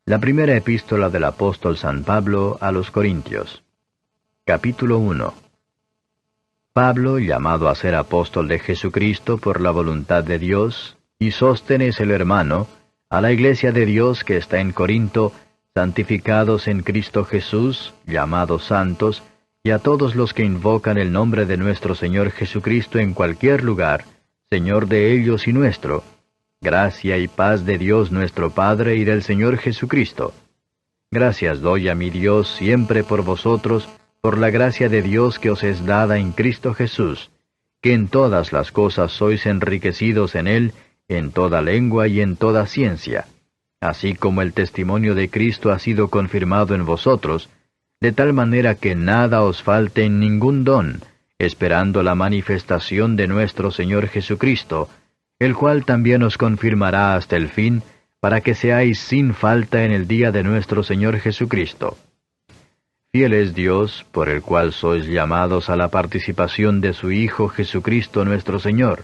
La primera epístola del apóstol San Pablo a los Corintios. Capítulo 1. Pablo, llamado a ser apóstol de Jesucristo por la voluntad de Dios, y Sóstenes el hermano, a la iglesia de Dios que está en Corinto, santificados en Cristo Jesús, llamados santos, y a todos los que invocan el nombre de nuestro Señor Jesucristo en cualquier lugar, Señor de ellos y nuestro, gracia y paz de Dios nuestro Padre y del Señor Jesucristo. Gracias doy a mi Dios siempre por vosotros, por la gracia de Dios que os es dada en Cristo Jesús, que en todas las cosas sois enriquecidos en Él, en toda lengua y en toda ciencia, así como el testimonio de Cristo ha sido confirmado en vosotros, de tal manera que nada os falte en ningún don, esperando la manifestación de nuestro Señor Jesucristo, el cual también os confirmará hasta el fin, para que seáis sin falta en el día de nuestro Señor Jesucristo. Fiel es Dios, por el cual sois llamados a la participación de su Hijo Jesucristo nuestro Señor.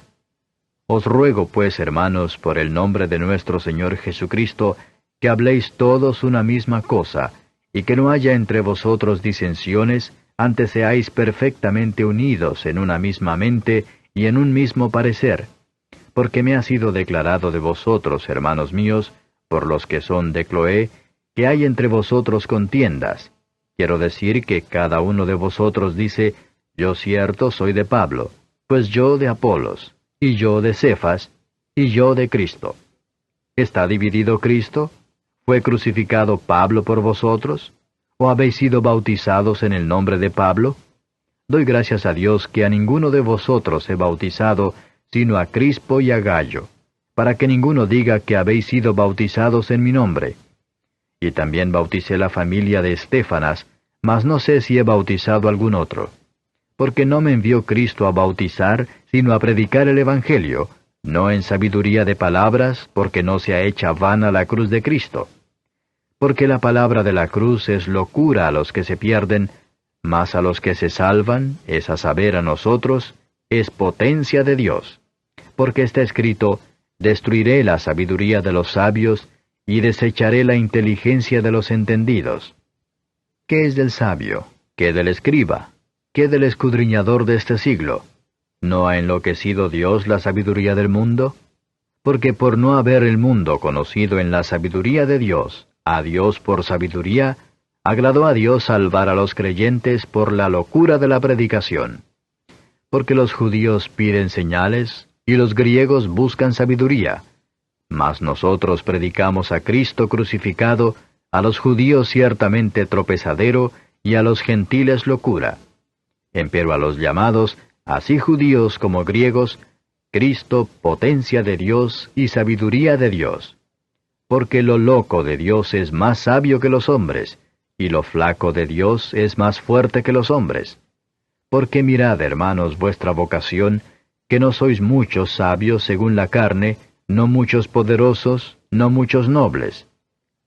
Os ruego pues, hermanos, por el nombre de nuestro Señor Jesucristo, que habléis todos una misma cosa, y que no haya entre vosotros disensiones, antes seáis perfectamente unidos en una misma mente y en un mismo parecer. Porque me ha sido declarado de vosotros, hermanos míos, por los que son de Cloé, que hay entre vosotros contiendas. Quiero decir que cada uno de vosotros dice, yo cierto soy de Pablo, pues yo de Apolos, y yo de Cefas, y yo de Cristo. ¿Está dividido Cristo? ¿Fue crucificado Pablo por vosotros? ¿O habéis sido bautizados en el nombre de Pablo? Doy gracias a Dios que a ninguno de vosotros he bautizado, sino a Crispo y a Gallo, para que ninguno diga que habéis sido bautizados en mi nombre. Y también bauticé la familia de Estéfanas, mas no sé si he bautizado algún otro. Porque no me envió Cristo a bautizar, sino a predicar el Evangelio, no en sabiduría de palabras, porque no sea hecha vana la cruz de Cristo. Porque la palabra de la cruz es locura a los que se pierden, mas a los que se salvan, es a saber a nosotros, es potencia de Dios. Porque está escrito, destruiré la sabiduría de los sabios, y desecharé la inteligencia de los entendidos. ¿Qué es del sabio? ¿Qué del escriba? ¿Qué del escudriñador de este siglo? ¿No ha enloquecido Dios la sabiduría del mundo? Porque por no haber el mundo conocido en la sabiduría de Dios, a Dios por sabiduría, agradó a Dios salvar a los creyentes por la locura de la predicación. Porque los judíos piden señales, y los griegos buscan sabiduría. Mas nosotros predicamos a Cristo crucificado, a los judíos ciertamente tropezadero, y a los gentiles locura. Empero a los llamados, así judíos como griegos, Cristo potencia de Dios y sabiduría de Dios. Porque lo loco de Dios es más sabio que los hombres, y lo flaco de Dios es más fuerte que los hombres. Porque mirad, hermanos, vuestra vocación, que no sois muchos sabios según la carne, no muchos poderosos, no muchos nobles.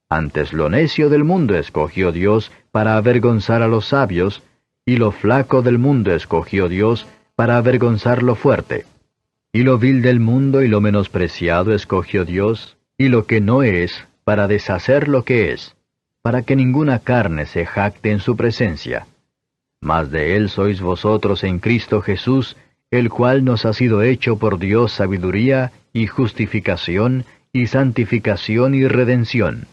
Antes lo necio del mundo escogió Dios para avergonzar a los sabios, y lo flaco del mundo escogió Dios para avergonzar lo fuerte. Y lo vil del mundo y lo menospreciado escogió Dios, y lo que no es, para deshacer lo que es, para que ninguna carne se jacte en su presencia. Mas de Él sois vosotros en Cristo Jesús, el cual nos ha sido hecho por Dios sabiduría, y justificación, y santificación y redención,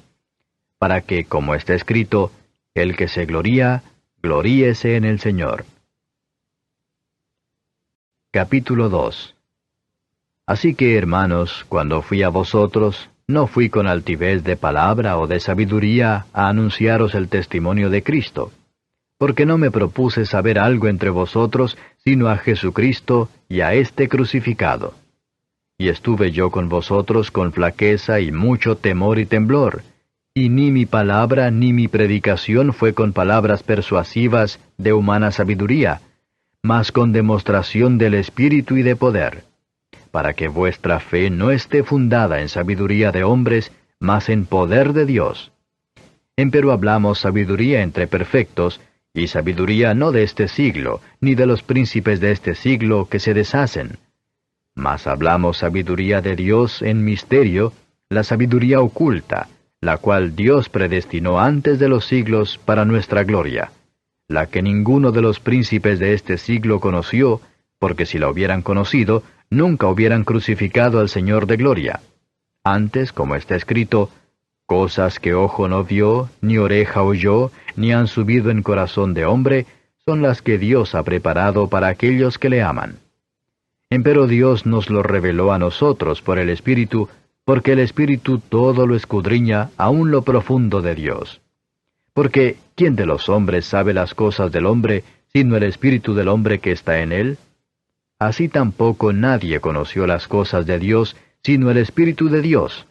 para que, como está escrito, el que se gloría, gloríese en el Señor. Capítulo 2. Así que, hermanos, cuando fui a vosotros, no fui con altivez de palabra o de sabiduría a anunciaros el testimonio de Cristo, porque no me propuse saber algo entre vosotros, sino a Jesucristo y a este crucificado. Y estuve yo con vosotros con flaqueza y mucho temor y temblor, y ni mi palabra ni mi predicación fue con palabras persuasivas de humana sabiduría, mas con demostración del Espíritu y de poder, para que vuestra fe no esté fundada en sabiduría de hombres, mas en poder de Dios. Empero hablamos sabiduría entre perfectos, y sabiduría no de este siglo, ni de los príncipes de este siglo que se deshacen. Mas hablamos sabiduría de Dios en misterio, la sabiduría oculta, la cual Dios predestinó antes de los siglos para nuestra gloria, la que ninguno de los príncipes de este siglo conoció, porque si la hubieran conocido, nunca hubieran crucificado al Señor de gloria. Antes, como está escrito, cosas que ojo no vio, ni oreja oyó, ni han subido en corazón de hombre, son las que Dios ha preparado para aquellos que le aman. Empero Dios nos lo reveló a nosotros por el Espíritu, porque el Espíritu todo lo escudriña aún lo profundo de Dios. Porque, ¿quién de los hombres sabe las cosas del hombre, sino el Espíritu del hombre que está en él? Así tampoco nadie conoció las cosas de Dios, sino el Espíritu de Dios.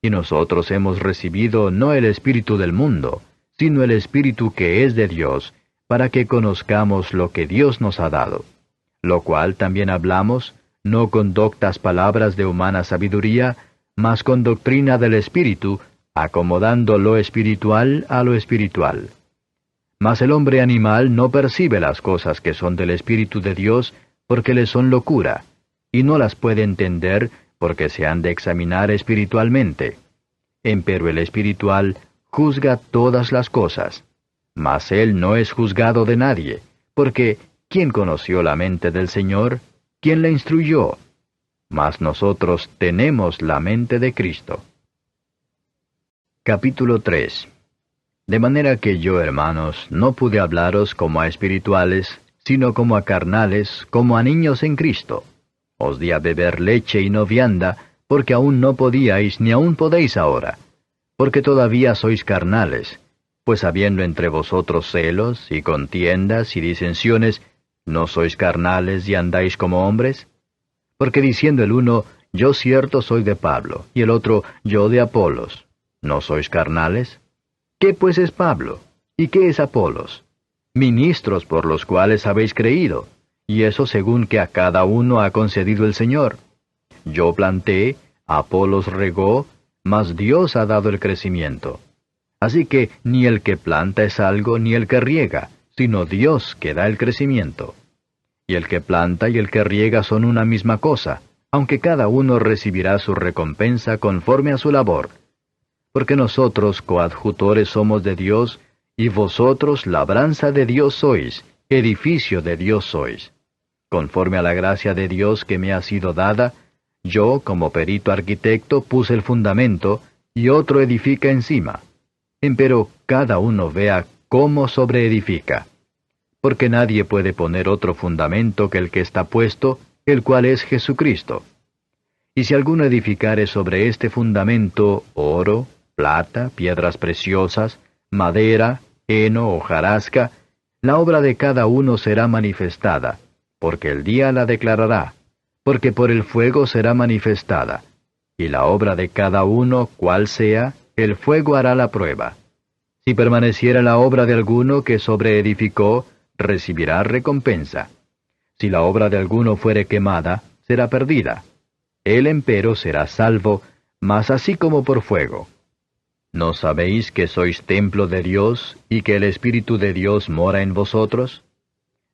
Y nosotros hemos recibido no el Espíritu del mundo, sino el Espíritu que es de Dios, para que conozcamos lo que Dios nos ha dado. Lo cual también hablamos, no con doctas palabras de humana sabiduría, mas con doctrina del Espíritu, acomodando lo espiritual a lo espiritual. Mas el hombre animal no percibe las cosas que son del Espíritu de Dios, porque le son locura, y no las puede entender, porque se han de examinar espiritualmente. Empero el espiritual juzga todas las cosas. Mas él no es juzgado de nadie, porque ¿quién conoció la mente del Señor? ¿Quién la instruyó? Mas nosotros tenemos la mente de Cristo. Capítulo 3. De manera que yo, hermanos, no pude hablaros como a espirituales, sino como a carnales, como a niños en Cristo. Os di a beber leche y no vianda, porque aún no podíais, ni aún podéis ahora, porque todavía sois carnales, pues habiendo entre vosotros celos, y contiendas, y disensiones, ¿no sois carnales y andáis como hombres? Porque diciendo el uno, yo cierto soy de Pablo, y el otro, yo de Apolos, ¿no sois carnales? ¿Qué pues es Pablo? ¿Y qué es Apolos? Ministros por los cuales habéis creído, y eso según que a cada uno ha concedido el Señor. Yo planté, Apolos regó, mas Dios ha dado el crecimiento. Así que ni el que planta es algo, ni el que riega, sino Dios que da el crecimiento. Y el que planta y el que riega son una misma cosa, aunque cada uno recibirá su recompensa conforme a su labor. Porque nosotros coadjutores somos de Dios, y vosotros labranza de Dios sois, edificio de Dios sois. Conforme a la gracia de Dios que me ha sido dada, yo, como perito arquitecto, puse el fundamento, y otro edifica encima. Empero cada uno vea cómo sobreedifica. Porque nadie puede poner otro fundamento que el que está puesto, el cual es Jesucristo. Y si alguno edificare sobre este fundamento oro, plata, piedras preciosas, madera, heno, hojarasca, la obra de cada uno será manifestada, porque el día la declarará, porque por el fuego será manifestada, y la obra de cada uno, cual sea, el fuego hará la prueba. Si permaneciera la obra de alguno que sobreedificó, recibirá recompensa. Si la obra de alguno fuere quemada, será perdida. Él empero será salvo, mas así como por fuego. ¿No sabéis que sois templo de Dios, y que el Espíritu de Dios mora en vosotros?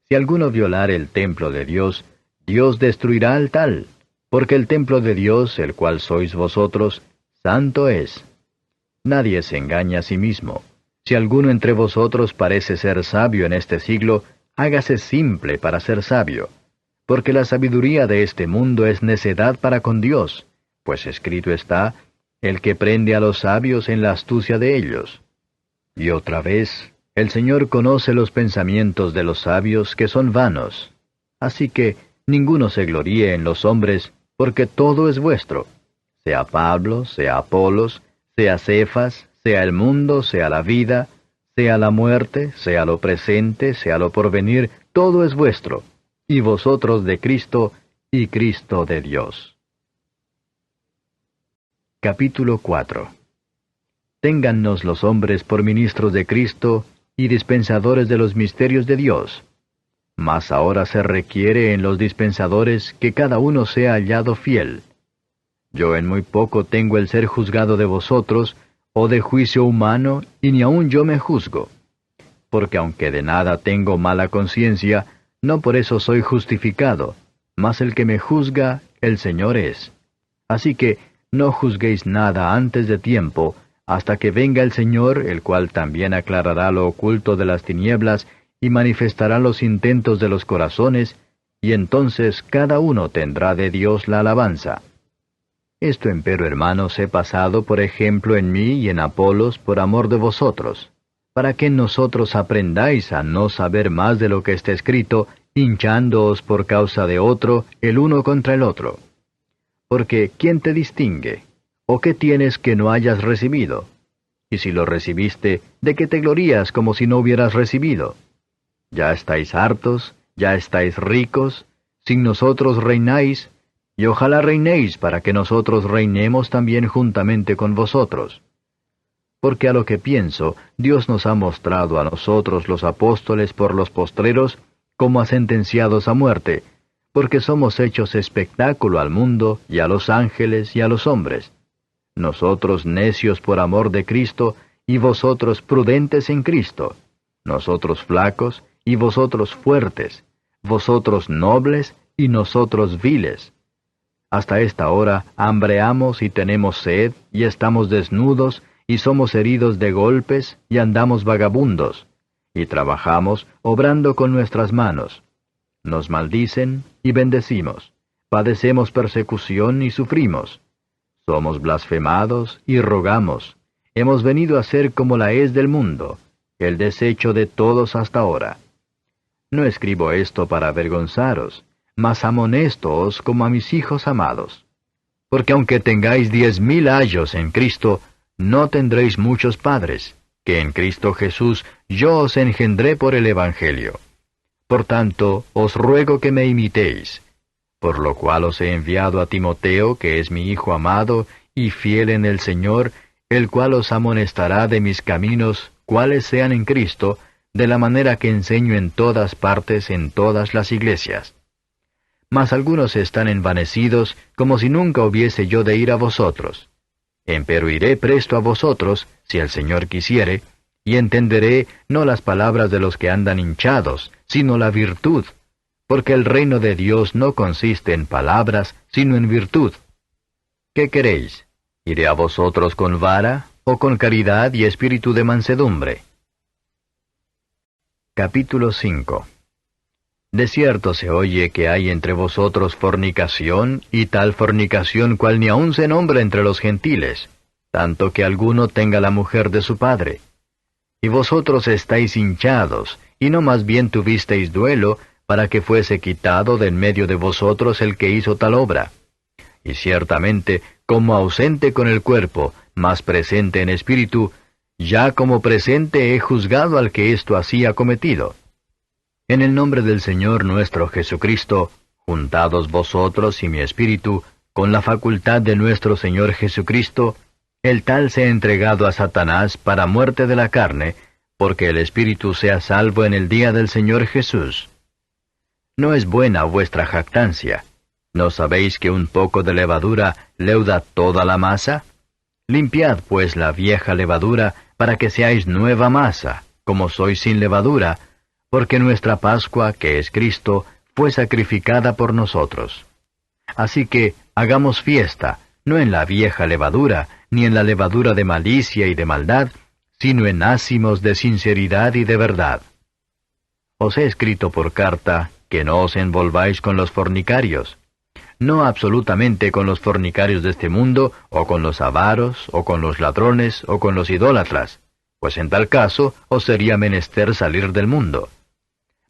Si alguno violare el templo de Dios, Dios destruirá al tal, porque el templo de Dios, el cual sois vosotros, santo es. Nadie se engaña a sí mismo. Si alguno entre vosotros parece ser sabio en este siglo, hágase simple para ser sabio, porque la sabiduría de este mundo es necedad para con Dios, pues escrito está, el que prende a los sabios en la astucia de ellos. Y otra vez, el Señor conoce los pensamientos de los sabios que son vanos. Así que ninguno se gloríe en los hombres, porque todo es vuestro, sea Pablo, sea Apolos, sea Cefas, sea el mundo, sea la vida, sea la muerte, sea lo presente, sea lo porvenir, todo es vuestro, y vosotros de Cristo, y Cristo de Dios. Capítulo 4. Téngannos los hombres por ministros de Cristo y dispensadores de los misterios de Dios. Mas ahora se requiere en los dispensadores que cada uno sea hallado fiel. Yo en muy poco tengo el ser juzgado de vosotros, o de juicio humano, y ni aun yo me juzgo. Porque aunque de nada tengo mala conciencia, no por eso soy justificado, mas el que me juzga, el Señor es. Así que no juzguéis nada antes de tiempo, hasta que venga el Señor, el cual también aclarará lo oculto de las tinieblas y manifestará los intentos de los corazones, y entonces cada uno tendrá de Dios la alabanza. Esto empero, hermanos, he pasado por ejemplo en mí y en Apolos por amor de vosotros, para que en nosotros aprendáis a no saber más de lo que está escrito, hinchándoos por causa de otro, el uno contra el otro. Porque ¿quién te distingue? ¿O qué tienes que no hayas recibido? Y si lo recibiste, ¿de qué te glorías como si no hubieras recibido? Ya estáis hartos, ya estáis ricos, sin nosotros reináis, y ojalá reinéis para que nosotros reinemos también juntamente con vosotros. Porque a lo que pienso, Dios nos ha mostrado a nosotros los apóstoles por los postreros como a sentenciados a muerte, porque somos hechos espectáculo al mundo, y a los ángeles, y a los hombres. Nosotros necios por amor de Cristo, y vosotros prudentes en Cristo. Nosotros flacos, y vosotros fuertes. Vosotros nobles, y nosotros viles. Hasta esta hora hambreamos y tenemos sed, y estamos desnudos, y somos heridos de golpes, y andamos vagabundos. Y trabajamos, obrando con nuestras manos. Nos maldicen, y bendecimos. Padecemos persecución, y sufrimos. Somos blasfemados, y rogamos. Hemos venido a ser como la hez del mundo, el desecho de todos hasta ahora. No escribo esto para avergonzaros, mas amonéstoos como a mis hijos amados. Porque aunque tengáis 10,000 ayos en Cristo, no tendréis muchos padres, que en Cristo Jesús yo os engendré por el Evangelio. Por tanto, os ruego que me imitéis, por lo cual os he enviado a Timoteo, que es mi hijo amado y fiel en el Señor, el cual os amonestará de mis caminos, cuáles sean en Cristo, de la manera que enseño en todas partes en todas las iglesias. Mas algunos están envanecidos, como si nunca hubiese yo de ir a vosotros. Empero iré presto a vosotros, si el Señor quisiere, y entenderé no las palabras de los que andan hinchados, sino la virtud, porque el reino de Dios no consiste en palabras, sino en virtud. ¿Qué queréis? ¿Iré a vosotros con vara, o con caridad y espíritu de mansedumbre? Capítulo 5. De cierto se oye que hay entre vosotros fornicación, y tal fornicación cual ni aun se nombra entre los gentiles, tanto que alguno tenga la mujer de su padre. Y vosotros estáis hinchados, y no más bien tuvisteis duelo, para que fuese quitado de en medio de vosotros el que hizo tal obra. Y ciertamente, como ausente con el cuerpo, mas presente en espíritu, ya como presente he juzgado al que esto así ha cometido. En el nombre del Señor nuestro Jesucristo, juntados vosotros y mi espíritu, con la facultad de nuestro Señor Jesucristo, el tal sea entregado a Satanás para muerte de la carne, porque el espíritu sea salvo en el día del Señor Jesús. No es buena vuestra jactancia. ¿No sabéis que un poco de levadura leuda toda la masa? Limpiad pues la vieja levadura, para que seáis nueva masa, como sois sin levadura, porque nuestra Pascua, que es Cristo, fue sacrificada por nosotros. Así que hagamos fiesta, no en la vieja levadura, ni en la levadura de malicia y de maldad, sino en ázimos de sinceridad y de verdad. Os he escrito por carta que no os envolváis con los fornicarios, no absolutamente con los fornicarios de este mundo, o con los avaros, o con los ladrones, o con los idólatras, pues en tal caso os sería menester salir del mundo.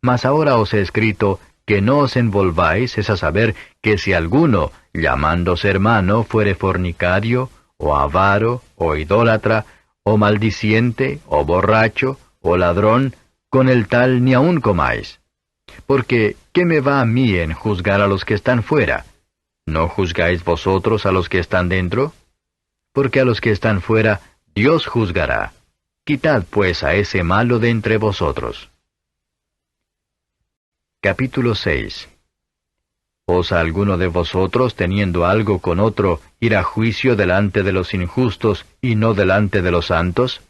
Mas ahora os he escrito que no os envolváis, es a saber, que si alguno, llamándose hermano, fuere fornicario, o avaro, o idólatra, o maldiciente, o borracho, o ladrón, con el tal ni aun comáis. Porque, ¿qué me va a mí en juzgar a los que están fuera? ¿No juzgáis vosotros a los que están dentro? Porque a los que están fuera, Dios juzgará. Quitad pues a ese malo de entre vosotros. Capítulo 6. ¿Osa alguno de vosotros, teniendo algo con otro, ir a juicio delante de los injustos y no delante de los santos?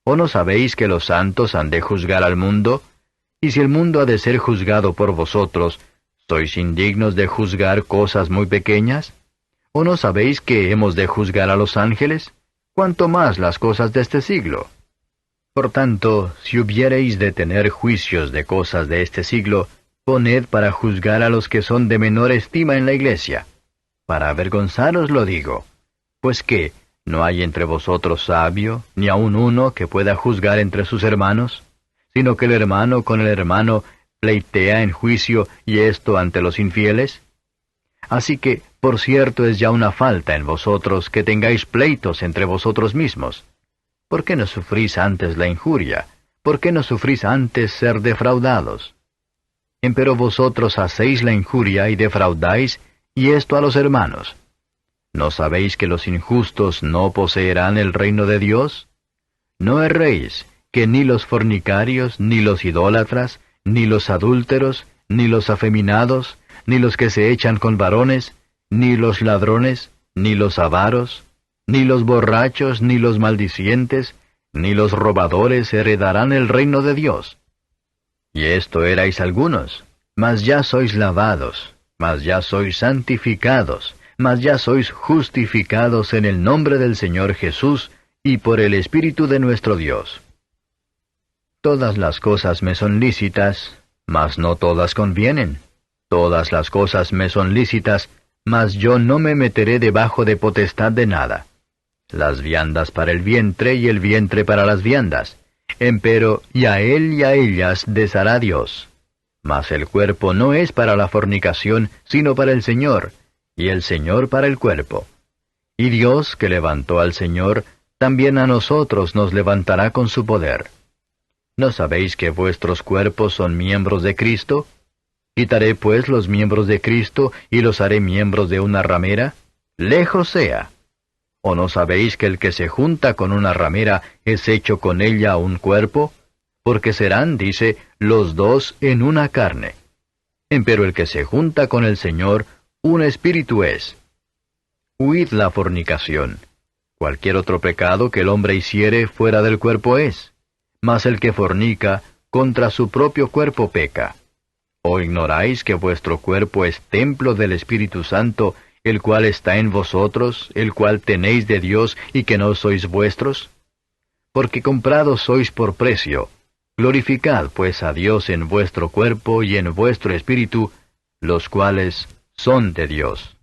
¿O no sabéis que los santos han de juzgar al mundo? Y si el mundo ha de ser juzgado por vosotros, ¿sois indignos de juzgar cosas muy pequeñas? ¿O no sabéis que hemos de juzgar a los ángeles? cuanto más las cosas de este siglo. Por tanto, si hubiereis de tener juicios de cosas de este siglo, poned para juzgar a los que son de menor estima en la iglesia. Para avergonzaros lo digo. Pues que, ¿no hay entre vosotros sabio, ni aun uno que pueda juzgar entre sus hermanos? Sino que el hermano con el hermano pleitea en juicio, y esto ante los infieles. Así que, por cierto, es ya una falta en vosotros que tengáis pleitos entre vosotros mismos. ¿Por qué no sufrís antes la injuria? ¿Por qué no sufrís antes ser defraudados? Empero vosotros hacéis la injuria y defraudáis, y esto a los hermanos. ¿No sabéis que los injustos no poseerán el reino de Dios? No erréis, que ni los fornicarios, ni los idólatras, ni los adúlteros, ni los afeminados, ni los que se echan con varones, ni los ladrones, ni los avaros, ni los borrachos, ni los maldicientes, ni los robadores heredarán el reino de Dios. Y esto erais algunos, mas ya sois lavados, mas ya sois santificados, mas ya sois justificados en el nombre del Señor Jesús y por el Espíritu de nuestro Dios. Todas las cosas me son lícitas, mas no todas convienen. Todas las cosas me son lícitas, mas yo no me meteré debajo de potestad de nada. Las viandas para el vientre y el vientre para las viandas. Empero y a él y a ellas deshará Dios. Mas el cuerpo no es para la fornicación, sino para el Señor, y el Señor para el cuerpo. Y Dios, que levantó al Señor, también a nosotros nos levantará con su poder. ¿No sabéis que vuestros cuerpos son miembros de Cristo? ¿Quitaré pues los miembros de Cristo y los haré miembros de una ramera? ¡Lejos sea! ¿O no sabéis que el que se junta con una ramera es hecho con ella un cuerpo? Porque serán, dice, los dos en una carne. Empero el que se junta con el Señor, un espíritu es. Huid la fornicación. Cualquier otro pecado que el hombre hiciere fuera del cuerpo es. Mas el que fornica, contra su propio cuerpo peca. ¿O ignoráis que vuestro cuerpo es templo del Espíritu Santo, el cual está en vosotros, el cual tenéis de Dios y que no sois vuestros? Porque comprados sois por precio. Glorificad pues a Dios en vuestro cuerpo y en vuestro espíritu, los cuales son de Dios.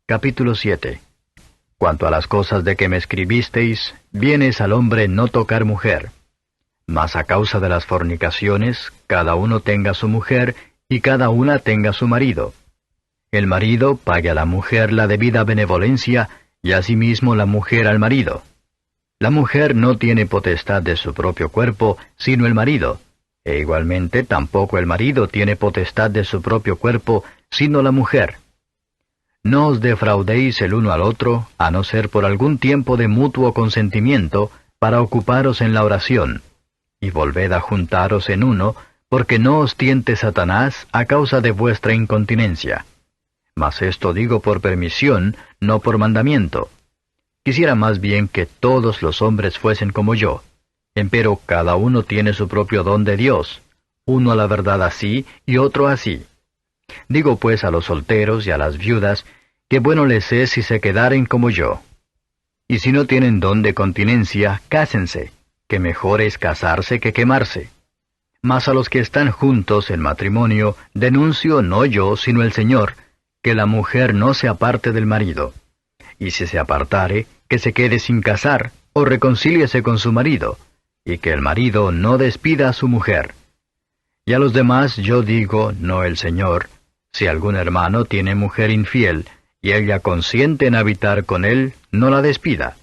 Capítulo 7. Cuanto a las cosas de que me escribisteis, bien es al hombre no tocar mujer. Mas a causa de las fornicaciones, cada uno tenga su mujer, y cada una tenga su marido. El marido pague a la mujer la debida benevolencia, y asimismo la mujer al marido. La mujer no tiene potestad de su propio cuerpo, sino el marido, e igualmente tampoco el marido tiene potestad de su propio cuerpo, sino la mujer. No os defraudéis el uno al otro, a no ser por algún tiempo de mutuo consentimiento, para ocuparos en la oración, y volved a juntaros en uno, porque no os tiente Satanás a causa de vuestra incontinencia. Mas esto digo por permisión, no por mandamiento. Quisiera más bien que todos los hombres fuesen como yo. Empero cada uno tiene su propio don de Dios, uno a la verdad así y otro así. Digo pues a los solteros y a las viudas, que bueno les es si se quedaren como yo. Y si no tienen don de continencia, cásense, que mejor es casarse que quemarse. Mas a los que están juntos en matrimonio, denuncio no yo, sino el Señor, que la mujer no se aparte del marido. Y si se apartare, que se quede sin casar, o reconcíliese con su marido, y que el marido no despida a su mujer. Y a los demás yo digo, no el Señor, si algún hermano tiene mujer infiel, y ella consiente en habitar con él, no la despida.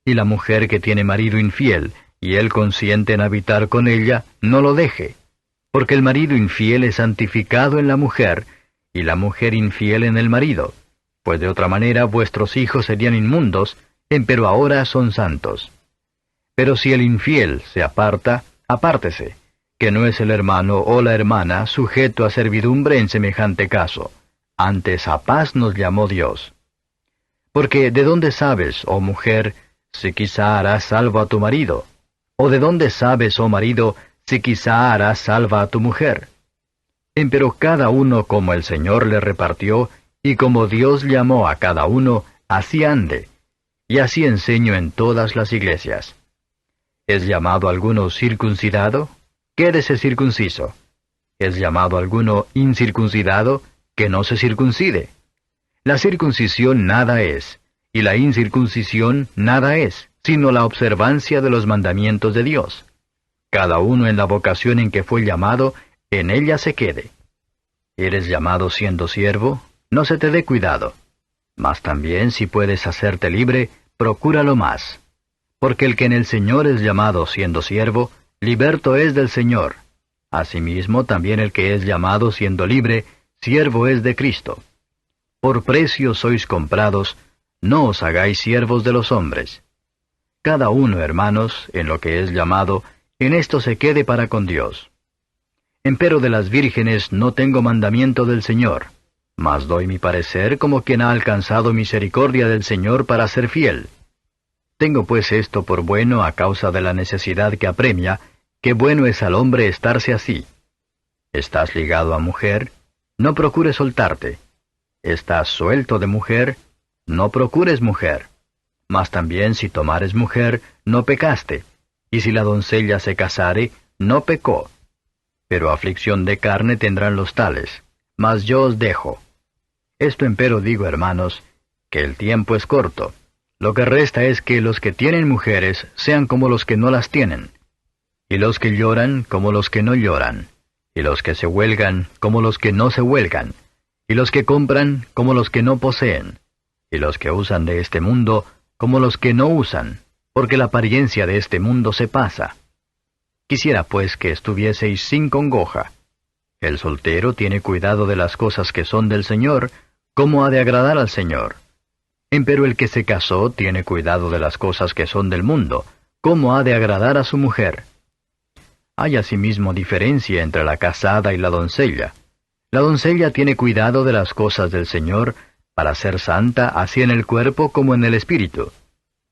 Y la mujer que tiene marido infiel, y él consiente en habitar con ella, no lo deje. Porque el marido infiel es santificado en la mujer, y la mujer infiel en el marido. Pues de otra manera vuestros hijos serían inmundos, empero ahora son santos. Pero si el infiel se aparta, apártese, que no es el hermano o la hermana sujeto a servidumbre en semejante caso. Antes a paz nos llamó Dios. Porque ¿de dónde sabes, oh mujer, si quizá harás salvo a tu marido? ¿O de dónde sabes, oh marido, si quizá harás salva a tu mujer? Empero cada uno como el Señor le repartió, y como Dios llamó a cada uno, así ande, y así enseño en todas las iglesias. ¿Es llamado alguno circuncidado? Quédese circunciso. ¿Es llamado alguno incircuncidado? Que no se circuncide. La circuncisión nada es, y la incircuncisión nada es, sino la observancia de los mandamientos de Dios. Cada uno en la vocación en que fue llamado, en ella se quede. ¿Eres llamado siendo siervo? No se te dé cuidado. Mas también si puedes hacerte libre, procúralo más. Porque el que en el Señor es llamado siendo siervo, liberto es del Señor. Asimismo también el que es llamado siendo libre, siervo es de Cristo. Por precio sois comprados, no os hagáis siervos de los hombres. Cada uno, hermanos, en lo que es llamado, en esto se quede para con Dios. Empero de las vírgenes no tengo mandamiento del Señor, mas doy mi parecer como quien ha alcanzado misericordia del Señor para ser fiel. Tengo pues esto por bueno a causa de la necesidad que apremia, que bueno es al hombre estarse así. ¿Estás ligado a mujer? No procures soltarte. ¿Estás suelto de mujer? No procures mujer. Mas también si tomares mujer, no pecaste. Y si la doncella se casare, no pecó. Pero aflicción de carne tendrán los tales. Mas yo os dejo. Esto empero digo, hermanos, que el tiempo es corto. Lo que resta es que los que tienen mujeres sean como los que no las tienen, y los que lloran como los que no lloran, y los que se huelgan como los que no se huelgan, y los que compran como los que no poseen, y los que usan de este mundo como los que no usan, porque la apariencia de este mundo se pasa. Quisiera pues que estuvieseis sin congoja. El soltero tiene cuidado de las cosas que son del Señor, como ha de agradar al Señor. Empero el que se casó tiene cuidado de las cosas que son del mundo, cómo ha de agradar a su mujer. Hay asimismo diferencia entre la casada y la doncella. La doncella tiene cuidado de las cosas del Señor, para ser santa así en el cuerpo como en el espíritu.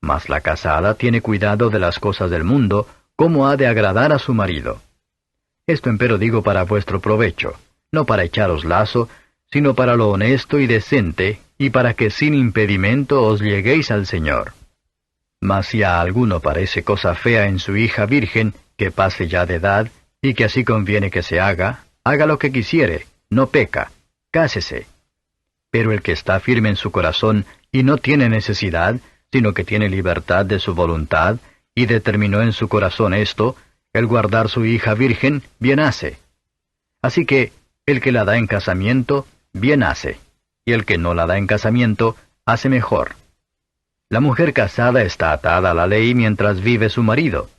Mas la casada tiene cuidado de las cosas del mundo, cómo ha de agradar a su marido. Esto empero digo para vuestro provecho, no para echaros lazo, sino para lo honesto y decente, y para que sin impedimento os lleguéis al Señor. Mas si a alguno parece cosa fea en su hija virgen, que pase ya de edad, y que así conviene que se haga lo que quisiere, no peca, cásese. Pero el que está firme en su corazón, y no tiene necesidad, sino que tiene libertad de su voluntad, y determinó en su corazón esto, el guardar su hija virgen, bien hace. Así que, el que la da en casamiento, bien hace, y el que no la da en casamiento, hace mejor. La mujer casada está atada a la ley mientras vive su marido,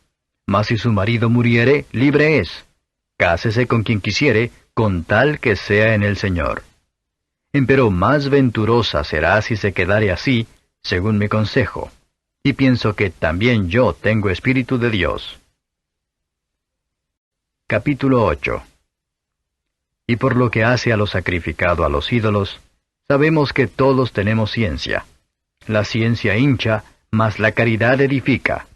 mas si su marido muriere, libre es. Cásese con quien quisiere, con tal que sea en el Señor. Empero más venturosa será si se quedare así, según mi consejo, y pienso que también yo tengo espíritu de Dios. Capítulo 8. Y por lo que hace a lo sacrificado a los ídolos, sabemos que todos tenemos ciencia. La ciencia hincha, mas la caridad edifica.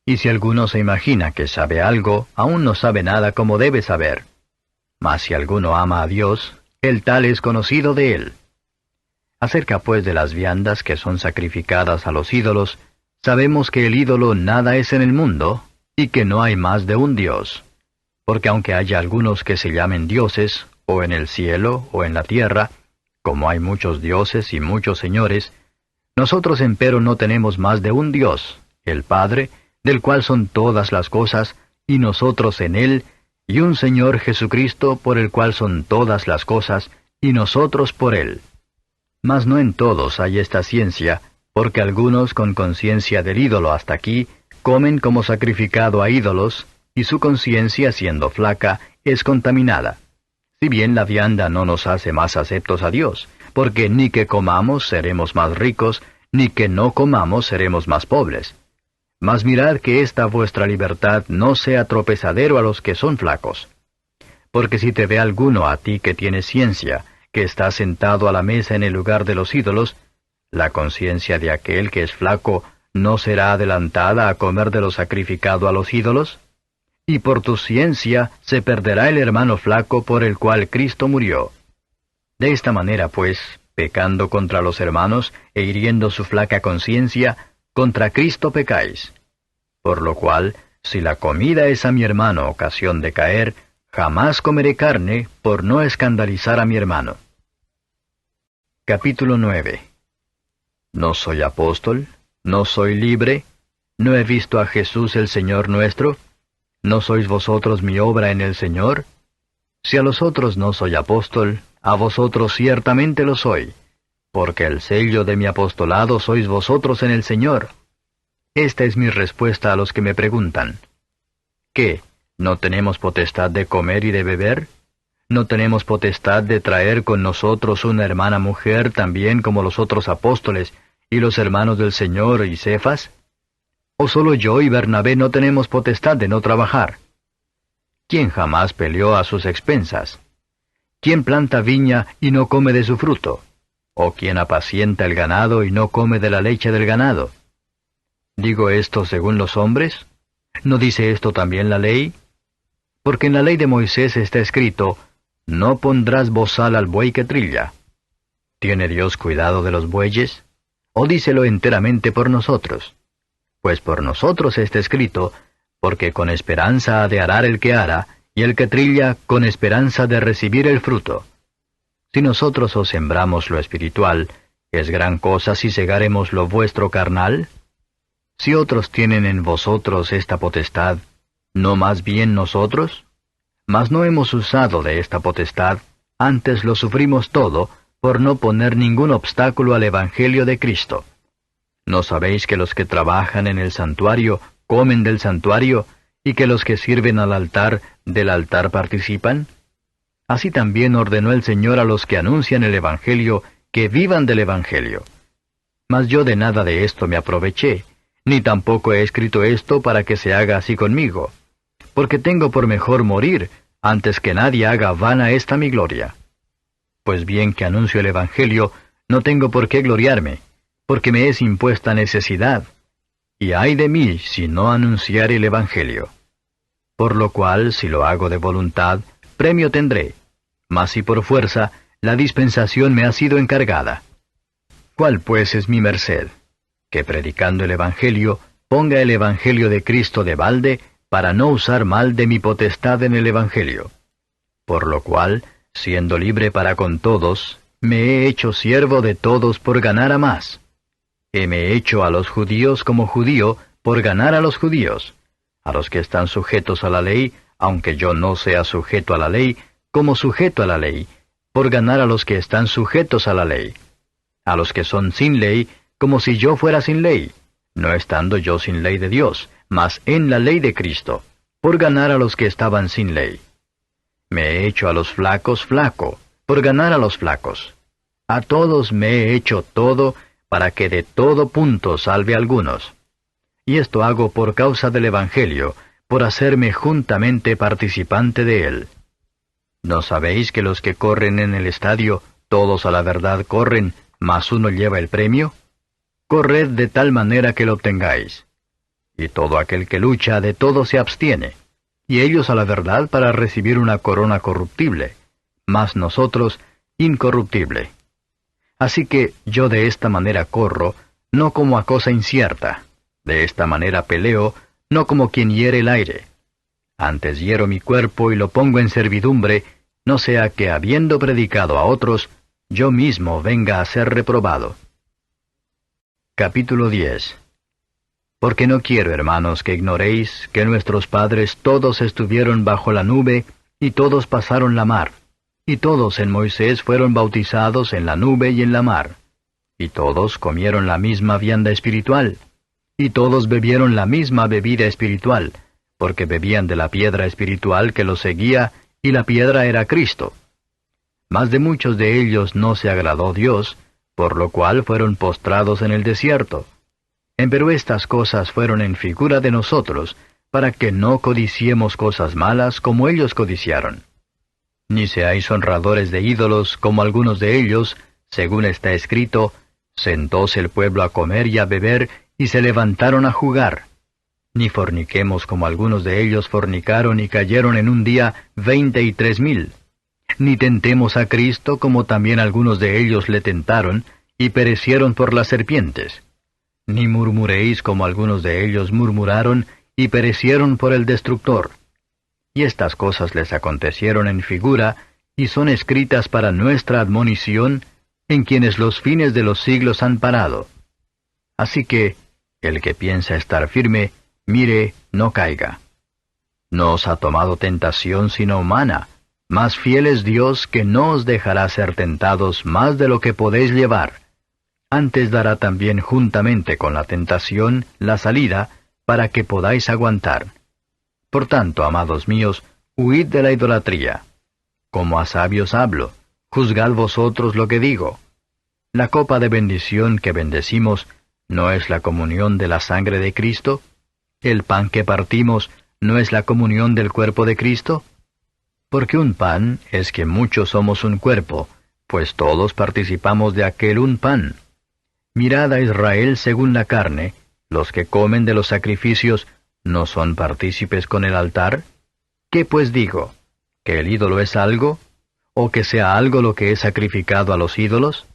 Y si alguno se imagina que sabe algo, aún no sabe nada como debe saber. Mas si alguno ama a Dios, el tal es conocido de él. Acerca pues de las viandas que son sacrificadas a los ídolos, sabemos que el ídolo nada es en el mundo, y que no hay más de un Dios. Porque aunque haya algunos que se llamen dioses, o en el cielo, o en la tierra, como hay muchos dioses y muchos señores, nosotros empero no tenemos más de un Dios, el Padre, del cual son todas las cosas, y nosotros en Él, y un Señor Jesucristo, por el cual son todas las cosas, y nosotros por Él. Mas no en todos hay esta ciencia, porque algunos con conciencia del ídolo hasta aquí, comen como sacrificado a ídolos, y su conciencia, siendo flaca, es contaminada. Si bien la vianda no nos hace más aceptos a Dios, porque ni que comamos seremos más ricos, ni que no comamos seremos más pobres. Mas mirad que esta vuestra libertad no sea tropezadero a los que son flacos. Porque si te ve alguno a ti que tienes ciencia, que está sentado a la mesa en el lugar de los ídolos, la conciencia de aquel que es flaco no será adelantada a comer de lo sacrificado a los ídolos. Y por tu ciencia se perderá el hermano flaco por el cual Cristo murió. De esta manera, pues, pecando contra los hermanos e hiriendo su flaca conciencia, contra Cristo pecáis. Por lo cual, si la comida es a mi hermano ocasión de caer, jamás comeré carne por no escandalizar a mi hermano. Capítulo 9. ¿No soy apóstol? ¿No soy libre? ¿No he visto a Jesús el Señor nuestro? ¿No sois vosotros mi obra en el Señor? Si a los otros no soy apóstol, a vosotros ciertamente lo soy, porque el sello de mi apostolado sois vosotros en el Señor. Esta es mi respuesta a los que me preguntan. ¿Qué? ¿No tenemos potestad de comer y de beber? ¿No tenemos potestad de traer con nosotros una hermana mujer también como los otros apóstoles y los hermanos del Señor y Cefas? ¿O solo yo y Bernabé no tenemos potestad de no trabajar? ¿Quién jamás peleó a sus expensas? ¿Quién planta viña y no come de su fruto? ¿O quién apacienta el ganado y no come de la leche del ganado? ¿Digo esto según los hombres? ¿No dice esto también la ley? Porque en la ley de Moisés está escrito, no pondrás bozal al buey que trilla. ¿Tiene Dios cuidado de los bueyes? ¿O dícelo enteramente por nosotros? Pues por nosotros está escrito, porque con esperanza ha de arar el que ara, y el que trilla con esperanza de recibir el fruto. Si nosotros os sembramos lo espiritual, ¿es gran cosa si segaremos lo vuestro carnal? Si otros tienen en vosotros esta potestad, ¿no más bien nosotros? Mas no hemos usado de esta potestad, antes lo sufrimos todo, por no poner ningún obstáculo al Evangelio de Cristo. ¿No sabéis que los que trabajan en el santuario comen del santuario, y que los que sirven al altar del altar participan? Así también ordenó el Señor a los que anuncian el Evangelio que vivan del Evangelio. Mas yo de nada de esto me aproveché, ni tampoco he escrito esto para que se haga así conmigo, porque tengo por mejor morir, antes que nadie haga vana esta mi gloria. Pues bien que anuncio el Evangelio, no tengo por qué gloriarme, porque me es impuesta necesidad, y ay de mí si no anunciare el Evangelio. Por lo cual, si lo hago de voluntad, premio tendré, mas si por fuerza, la dispensación me ha sido encargada. ¿Cuál pues es mi merced? Que predicando el Evangelio, ponga el Evangelio de Cristo de balde, para no usar mal de mi potestad en el Evangelio. Por lo cual, siendo libre para con todos, me he hecho siervo de todos por ganar a más. Heme hecho a los judíos como judío por ganar a los judíos, a los que están sujetos a la ley, aunque yo no sea sujeto a la ley, como sujeto a la ley, por ganar a los que están sujetos a la ley, a los que son sin ley, como si yo fuera sin ley, no estando yo sin ley de Dios, mas en la ley de Cristo, por ganar a los que estaban sin ley. Me he hecho a los flacos flaco, por ganar a los flacos. A todos me he hecho todo, para que de todo punto salve a algunos. Y esto hago por causa del Evangelio, por hacerme juntamente participante de él. ¿No sabéis que los que corren en el estadio, todos a la verdad corren, mas uno lleva el premio? Corred de tal manera que lo obtengáis. Y todo aquel que lucha de todo se abstiene, y ellos a la verdad para recibir una corona corruptible, mas nosotros incorruptible. Así que yo de esta manera corro, no como a cosa incierta. De esta manera peleo, no como quien hiere el aire. Antes hiero mi cuerpo y lo pongo en servidumbre, no sea que habiendo predicado a otros, yo mismo venga a ser reprobado. Capítulo 10. Porque no quiero, hermanos, que ignoréis que nuestros padres todos estuvieron bajo la nube, y todos pasaron la mar. Y todos en Moisés fueron bautizados en la nube y en la mar. Y todos comieron la misma vianda espiritual. Y todos bebieron la misma bebida espiritual, porque bebían de la piedra espiritual que los seguía, y la piedra era Cristo. Mas de muchos de ellos no se agradó Dios, por lo cual fueron postrados en el desierto. Empero estas cosas fueron en figura de nosotros, para que no codiciemos cosas malas como ellos codiciaron. Ni seáis honradores de ídolos como algunos de ellos, según está escrito, sentóse el pueblo a comer y a beber, y se levantaron a jugar. Ni forniquemos como algunos de ellos fornicaron y cayeron en un día 23,000. Ni tentemos a Cristo como también algunos de ellos le tentaron, y perecieron por las serpientes. Ni murmuréis como algunos de ellos murmuraron, y perecieron por el destructor. Y estas cosas les acontecieron en figura, y son escritas para nuestra admonición, en quienes los fines de los siglos han parado. Así que, el que piensa estar firme, mire, no caiga. No os ha tomado tentación sino humana, mas fiel es Dios que no os dejará ser tentados más de lo que podéis llevar. Antes dará también juntamente con la tentación la salida, para que podáis aguantar. Por tanto, amados míos, huid de la idolatría. Como a sabios hablo, juzgad vosotros lo que digo. La copa de bendición que bendecimos, ¿no es la comunión de la sangre de Cristo? ¿El pan que partimos, no es la comunión del cuerpo de Cristo? Porque un pan es que muchos somos un cuerpo, pues todos participamos de aquel un pan. Mirad a Israel según la carne, los que comen de los sacrificios, ¿no son partícipes con el altar? ¿Qué pues digo? ¿Que el ídolo es algo? ¿O que sea algo lo que es sacrificado a los ídolos?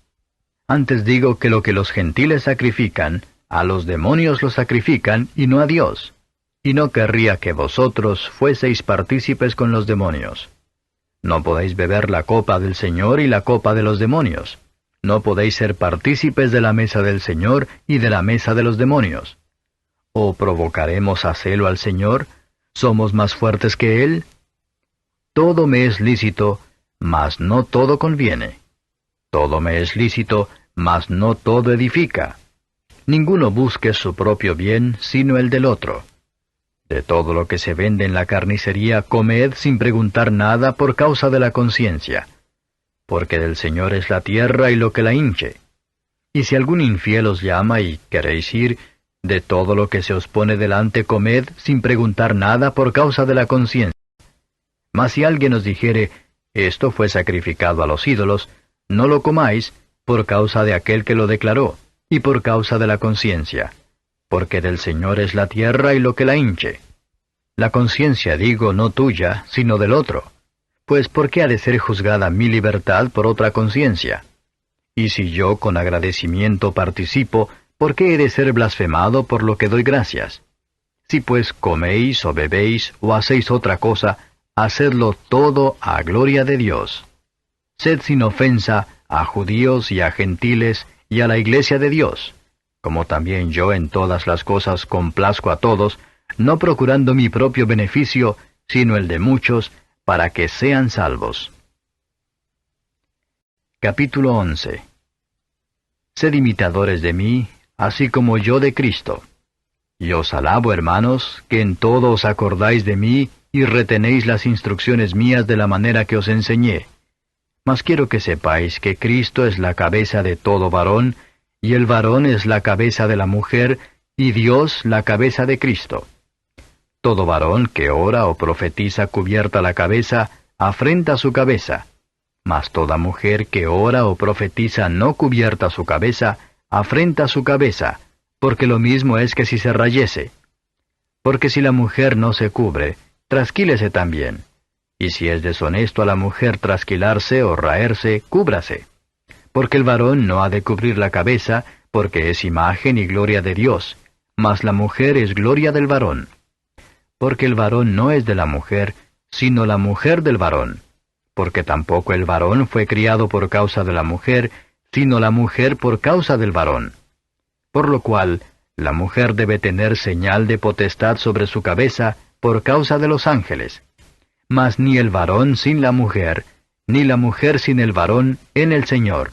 Antes digo que lo que los gentiles sacrifican, a los demonios lo sacrifican y no a Dios. Y no querría que vosotros fueseis partícipes con los demonios. No podéis beber la copa del Señor y la copa de los demonios. No podéis ser partícipes de la mesa del Señor y de la mesa de los demonios. ¿O provocaremos a celo al Señor? ¿Somos más fuertes que Él? Todo me es lícito, mas no todo conviene. Todo me es lícito, mas no todo edifica. Ninguno busque su propio bien, sino el del otro. De todo lo que se vende en la carnicería, comed sin preguntar nada por causa de la conciencia. Porque del Señor es la tierra y lo que la hinche. Y si algún infiel os llama y queréis ir, de todo lo que se os pone delante comed sin preguntar nada por causa de la conciencia. Mas si alguien os dijere, esto fue sacrificado a los ídolos, no lo comáis por causa de aquel que lo declaró, y por causa de la conciencia. Porque del Señor es la tierra y lo que la hinche. La conciencia, digo, no tuya, sino del otro. Pues ¿por qué ha de ser juzgada mi libertad por otra conciencia? Y si yo con agradecimiento participo, ¿por qué he de ser blasfemado por lo que doy gracias? Si pues coméis o bebéis o hacéis otra cosa, hacedlo todo a gloria de Dios. Sed sin ofensa a judíos y a gentiles y a la iglesia de Dios, como también yo en todas las cosas complazco a todos, no procurando mi propio beneficio, sino el de muchos, para que sean salvos. Capítulo 11. Sed imitadores de mí, así como yo de Cristo. Y os alabo, hermanos, que en todo os acordáis de mí y retenéis las instrucciones mías de la manera que os enseñé. Mas quiero que sepáis que Cristo es la cabeza de todo varón, y el varón es la cabeza de la mujer, y Dios la cabeza de Cristo. Todo varón que ora o profetiza cubierta la cabeza, afrenta su cabeza. Mas toda mujer que ora o profetiza no cubierta su cabeza, afrenta su cabeza, porque lo mismo es que si se rayese. Porque si la mujer no se cubre, trasquílese también. Y si es deshonesto a la mujer trasquilarse o raerse, cúbrase. Porque el varón no ha de cubrir la cabeza, porque es imagen y gloria de Dios, mas la mujer es gloria del varón. Porque el varón no es de la mujer, sino la mujer del varón. Porque tampoco el varón fue criado por causa de la mujer, sino la mujer por causa del varón. Por lo cual, la mujer debe tener señal de potestad sobre su cabeza por causa de los ángeles. Mas ni el varón sin la mujer, ni la mujer sin el varón en el Señor.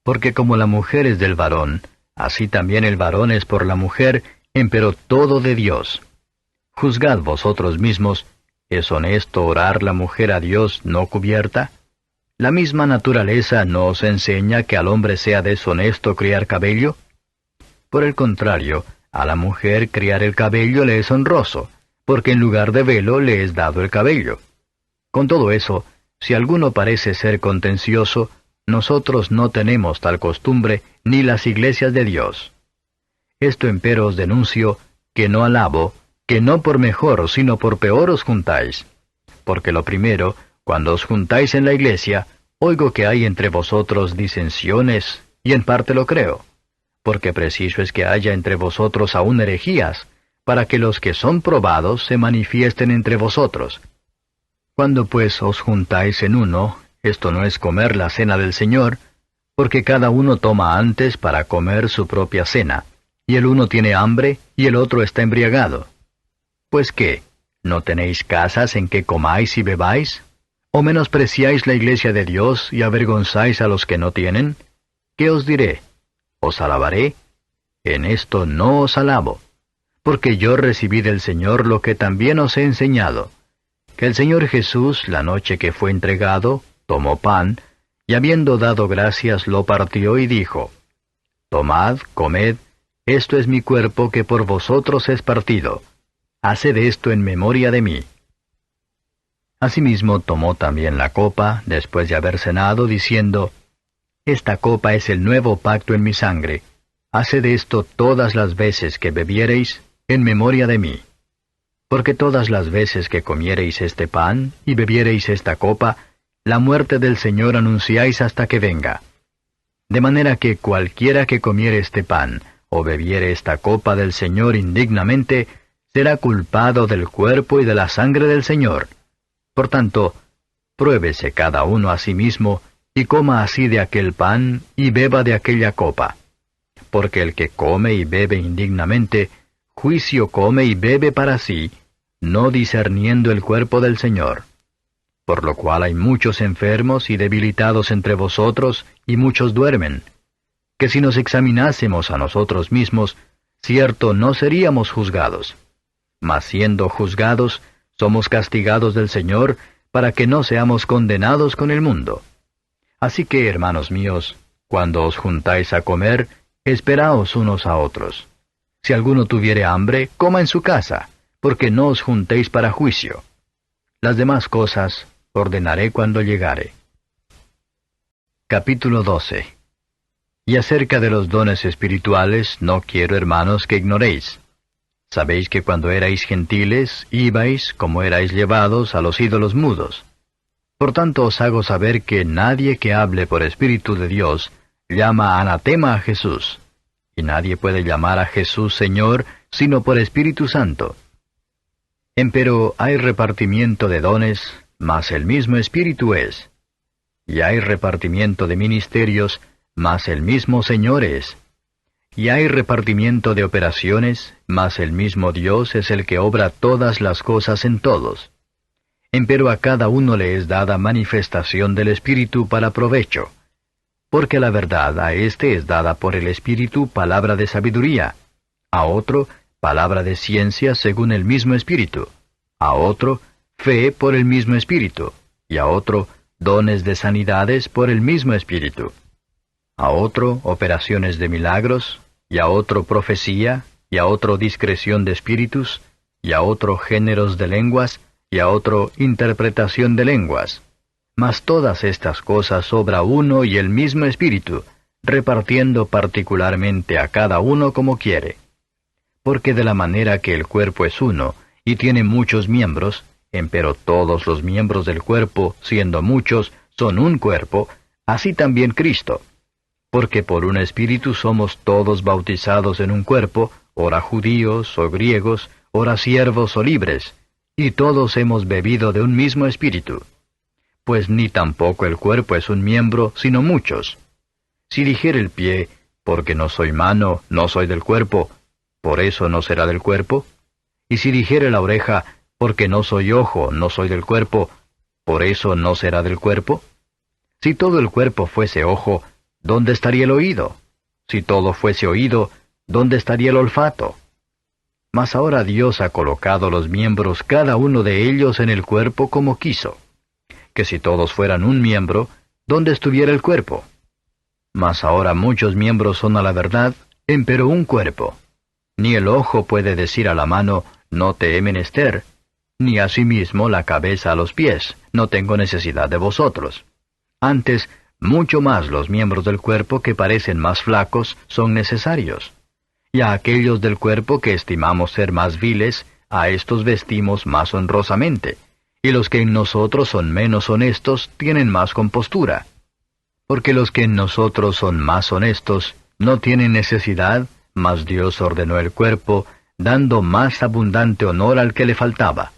Porque como la mujer es del varón, así también el varón es por la mujer, empero todo de Dios. Juzgad vosotros mismos, ¿es honesto orar la mujer a Dios no cubierta? ¿La misma naturaleza no os enseña que al hombre sea deshonesto criar cabello? Por el contrario, a la mujer criar el cabello le es honroso, porque en lugar de velo le es dado el cabello. Con todo eso, si alguno parece ser contencioso, nosotros no tenemos tal costumbre, ni las iglesias de Dios. Esto empero os denuncio, que no alabo, que no por mejor, sino por peor os juntáis. Porque lo primero, Cuando os juntáis en la iglesia, oigo que hay entre vosotros disensiones, y en parte lo creo, porque preciso es que haya entre vosotros aún herejías, para que los que son probados se manifiesten entre vosotros. Cuando pues os juntáis en uno, esto no es comer la cena del Señor, porque cada uno toma antes para comer su propia cena, y el uno tiene hambre y el otro está embriagado. Pues qué, ¿no tenéis casas en que comáis y bebáis? ¿O menospreciáis la iglesia de Dios y avergonzáis a los que no tienen? ¿Qué os diré? ¿Os alabaré? En esto no os alabo, porque yo recibí del Señor lo que también os he enseñado, que el Señor Jesús, la noche que fue entregado, tomó pan, y habiendo dado gracias lo partió y dijo, Tomad, comed, esto es mi cuerpo que por vosotros es partido. Haced esto en memoria de mí. Asimismo tomó también la copa, después de haber cenado, diciendo, Esta copa es el nuevo pacto en mi sangre. Haced esto todas las veces que bebiereis, en memoria de mí. Porque todas las veces que comiereis este pan y bebiereis esta copa, la muerte del Señor anunciáis hasta que venga. De manera que cualquiera que comiere este pan, o bebiere esta copa del Señor indignamente, será culpado del cuerpo y de la sangre del Señor. Por tanto, pruébese cada uno a sí mismo, y coma así de aquel pan, y beba de aquella copa. Porque el que come y bebe indignamente, juicio come y bebe para sí, no discerniendo el cuerpo del Señor. Por lo cual hay muchos enfermos y debilitados entre vosotros, y muchos duermen. Que si nos examinásemos a nosotros mismos, cierto no seríamos juzgados. Mas siendo juzgados, somos castigados del Señor, para que no seamos condenados con el mundo. Así que, hermanos míos, cuando os juntáis a comer, esperaos unos a otros. Si alguno tuviere hambre, coma en su casa, porque no os juntéis para juicio. Las demás cosas ordenaré cuando llegare. Capítulo 12. Y acerca de los dones espirituales, no quiero, hermanos, que ignoréis. Sabéis que cuando erais gentiles, ibais, como erais llevados, a los ídolos mudos. Por tanto os hago saber que nadie que hable por Espíritu de Dios llama anatema a Jesús, y nadie puede llamar a Jesús Señor, sino por Espíritu Santo. Empero hay repartimiento de dones, mas el mismo Espíritu es. Y hay repartimiento de ministerios, mas el mismo Señor es. Y hay repartimiento de operaciones, mas el mismo Dios es el que obra todas las cosas en todos. Empero a cada uno le es dada manifestación del Espíritu para provecho. Porque la verdad a éste es dada por el Espíritu palabra de sabiduría, a otro palabra de ciencia según el mismo Espíritu, a otro fe por el mismo Espíritu, y a otro dones de sanidades por el mismo Espíritu, a otro operaciones de milagros, y a otro profecía, y a otro discreción de espíritus, y a otro géneros de lenguas, y a otro interpretación de lenguas. Mas todas estas cosas obra uno y el mismo Espíritu, repartiendo particularmente a cada uno como quiere. Porque de la manera que el cuerpo es uno, y tiene muchos miembros, empero todos los miembros del cuerpo, siendo muchos, son un cuerpo, así también Cristo. Porque por un Espíritu somos todos bautizados en un cuerpo, ora judíos o griegos, ora siervos o libres, y todos hemos bebido de un mismo Espíritu. Pues ni tampoco el cuerpo es un miembro, sino muchos. Si dijere el pie, porque no soy mano, no soy del cuerpo, ¿por eso no será del cuerpo? Y si dijere la oreja, porque no soy ojo, no soy del cuerpo, ¿por eso no será del cuerpo? Si todo el cuerpo fuese ojo, ¿dónde estaría el oído? Si todo fuese oído, ¿dónde estaría el olfato? Mas ahora Dios ha colocado los miembros cada uno de ellos en el cuerpo como quiso. Que si todos fueran un miembro, ¿dónde estuviera el cuerpo? Mas ahora muchos miembros son a la verdad, empero un cuerpo. Ni el ojo puede decir a la mano, no te he menester, ni asimismo la cabeza a los pies, no tengo necesidad de vosotros. Antes, mucho más los miembros del cuerpo que parecen más flacos son necesarios. Y a aquellos del cuerpo que estimamos ser más viles, a estos vestimos más honrosamente, y los que en nosotros son menos honestos tienen más compostura. Porque los que en nosotros son más honestos no tienen necesidad, mas Dios ordenó el cuerpo, dando más abundante honor al que le faltaba,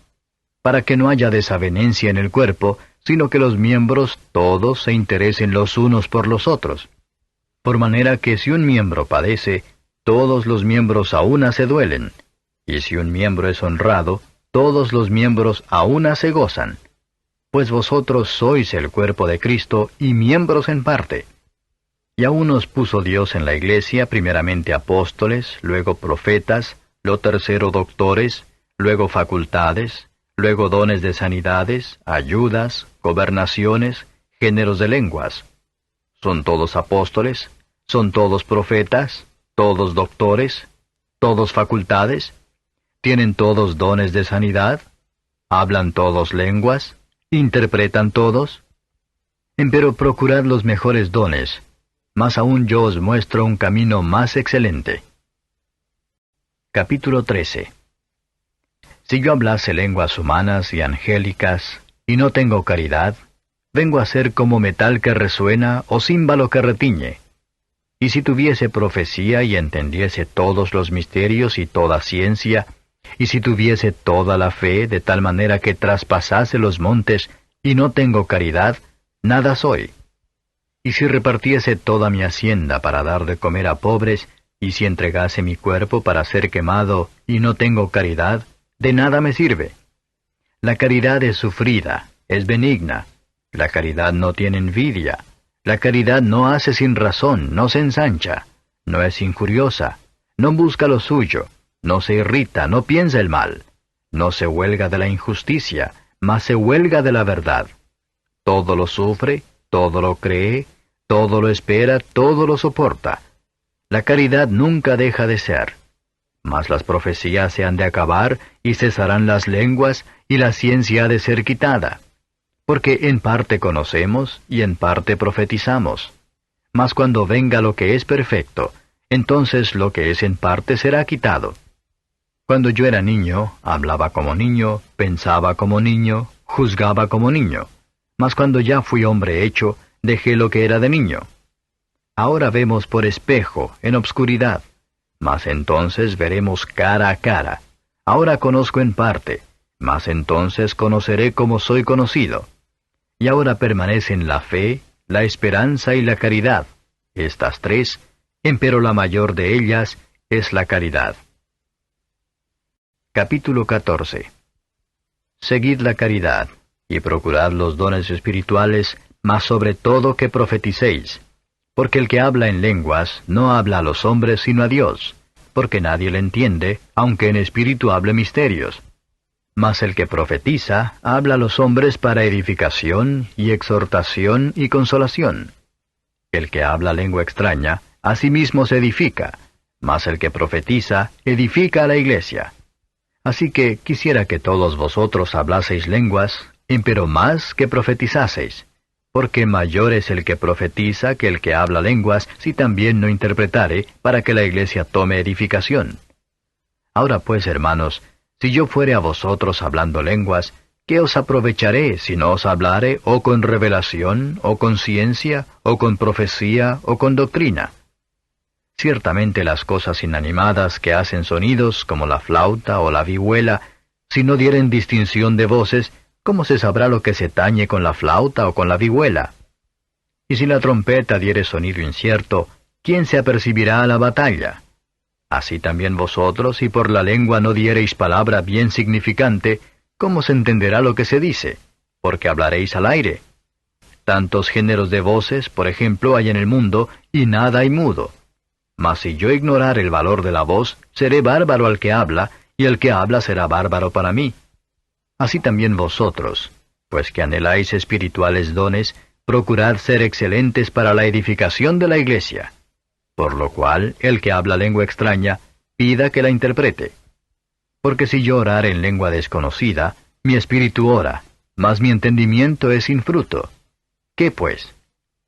para que no haya desavenencia en el cuerpo, sino que los miembros todos se interesen los unos por los otros. Por manera que si un miembro padece, todos los miembros a una se duelen, y si un miembro es honrado, todos los miembros a una se gozan. Pues vosotros sois el cuerpo de Cristo y miembros en parte. Y a unos puso Dios en la iglesia, primeramente apóstoles, luego profetas, lo tercero doctores, luego facultades, luego dones de sanidades, ayudas, gobernaciones, géneros de lenguas. ¿Son todos apóstoles? ¿Son todos profetas? ¿Todos doctores? ¿Todos facultades? ¿Tienen todos dones de sanidad? ¿Hablan todos lenguas? ¿Interpretan todos? Empero procurad los mejores dones, mas aún yo os muestro un camino más excelente. Capítulo 13. Si yo hablase lenguas humanas y angélicas, y no tengo caridad, vengo a ser como metal que resuena o címbalo que retiñe. Y si tuviese profecía y entendiese todos los misterios y toda ciencia, y si tuviese toda la fe de tal manera que traspasase los montes, y no tengo caridad, nada soy. Y si repartiese toda mi hacienda para dar de comer a pobres, y si entregase mi cuerpo para ser quemado, y no tengo caridad, de nada me sirve. La caridad es sufrida, es benigna. La caridad no tiene envidia. La caridad no hace sin razón, no se ensancha, no es injuriosa, no busca lo suyo, no se irrita, no piensa el mal, no se huelga de la injusticia, mas se huelga de la verdad. Todo lo sufre, todo lo cree, todo lo espera, todo lo soporta. La caridad nunca deja de ser. Mas las profecías se han de acabar, y cesarán las lenguas, y la ciencia ha de ser quitada. Porque en parte conocemos, y en parte profetizamos. Mas cuando venga lo que es perfecto, entonces lo que es en parte será quitado. Cuando yo era niño, hablaba como niño, pensaba como niño, juzgaba como niño. Mas cuando ya fui hombre hecho, dejé lo que era de niño. Ahora vemos por espejo, en obscuridad, mas entonces veremos cara a cara. Ahora conozco en parte, mas entonces conoceré como soy conocido. Y ahora permanecen la fe, la esperanza y la caridad, estas tres, empero la mayor de ellas es la caridad. Capítulo 14. Seguid la caridad, y procurad los dones espirituales, mas sobre todo que profeticéis. Porque el que habla en lenguas no habla a los hombres sino a Dios, porque nadie le entiende, aunque en espíritu hable misterios. Mas el que profetiza habla a los hombres para edificación y exhortación y consolación. El que habla lengua extraña, a sí mismo se edifica, mas el que profetiza edifica a la iglesia. Así que quisiera que todos vosotros hablaseis lenguas, empero más que profetizaseis, porque mayor es el que profetiza que el que habla lenguas, si también no interpretare, para que la iglesia tome edificación. Ahora pues, hermanos, si yo fuere a vosotros hablando lenguas, ¿qué os aprovecharé si no os hablare o con revelación, o con ciencia, o con profecía, o con doctrina? Ciertamente las cosas inanimadas que hacen sonidos, como la flauta o la vihuela, si no dieren distinción de voces, ¿cómo se sabrá lo que se tañe con la flauta o con la vihuela? Y si la trompeta diere sonido incierto, ¿quién se apercibirá a la batalla? Así también vosotros, si por la lengua no diereis palabra bien significante, ¿cómo se entenderá lo que se dice? Porque hablaréis al aire. Tantos géneros de voces, por ejemplo, hay en el mundo, y nada hay mudo. Mas si yo ignorar el valor de la voz, seré bárbaro al que habla, y el que habla será bárbaro para mí. Así también vosotros, pues que anheláis espirituales dones, procurad ser excelentes para la edificación de la iglesia. Por lo cual, el que habla lengua extraña, pida que la interprete. Porque si yo orare en lengua desconocida, mi espíritu ora, mas mi entendimiento es sin fruto. ¿Qué pues?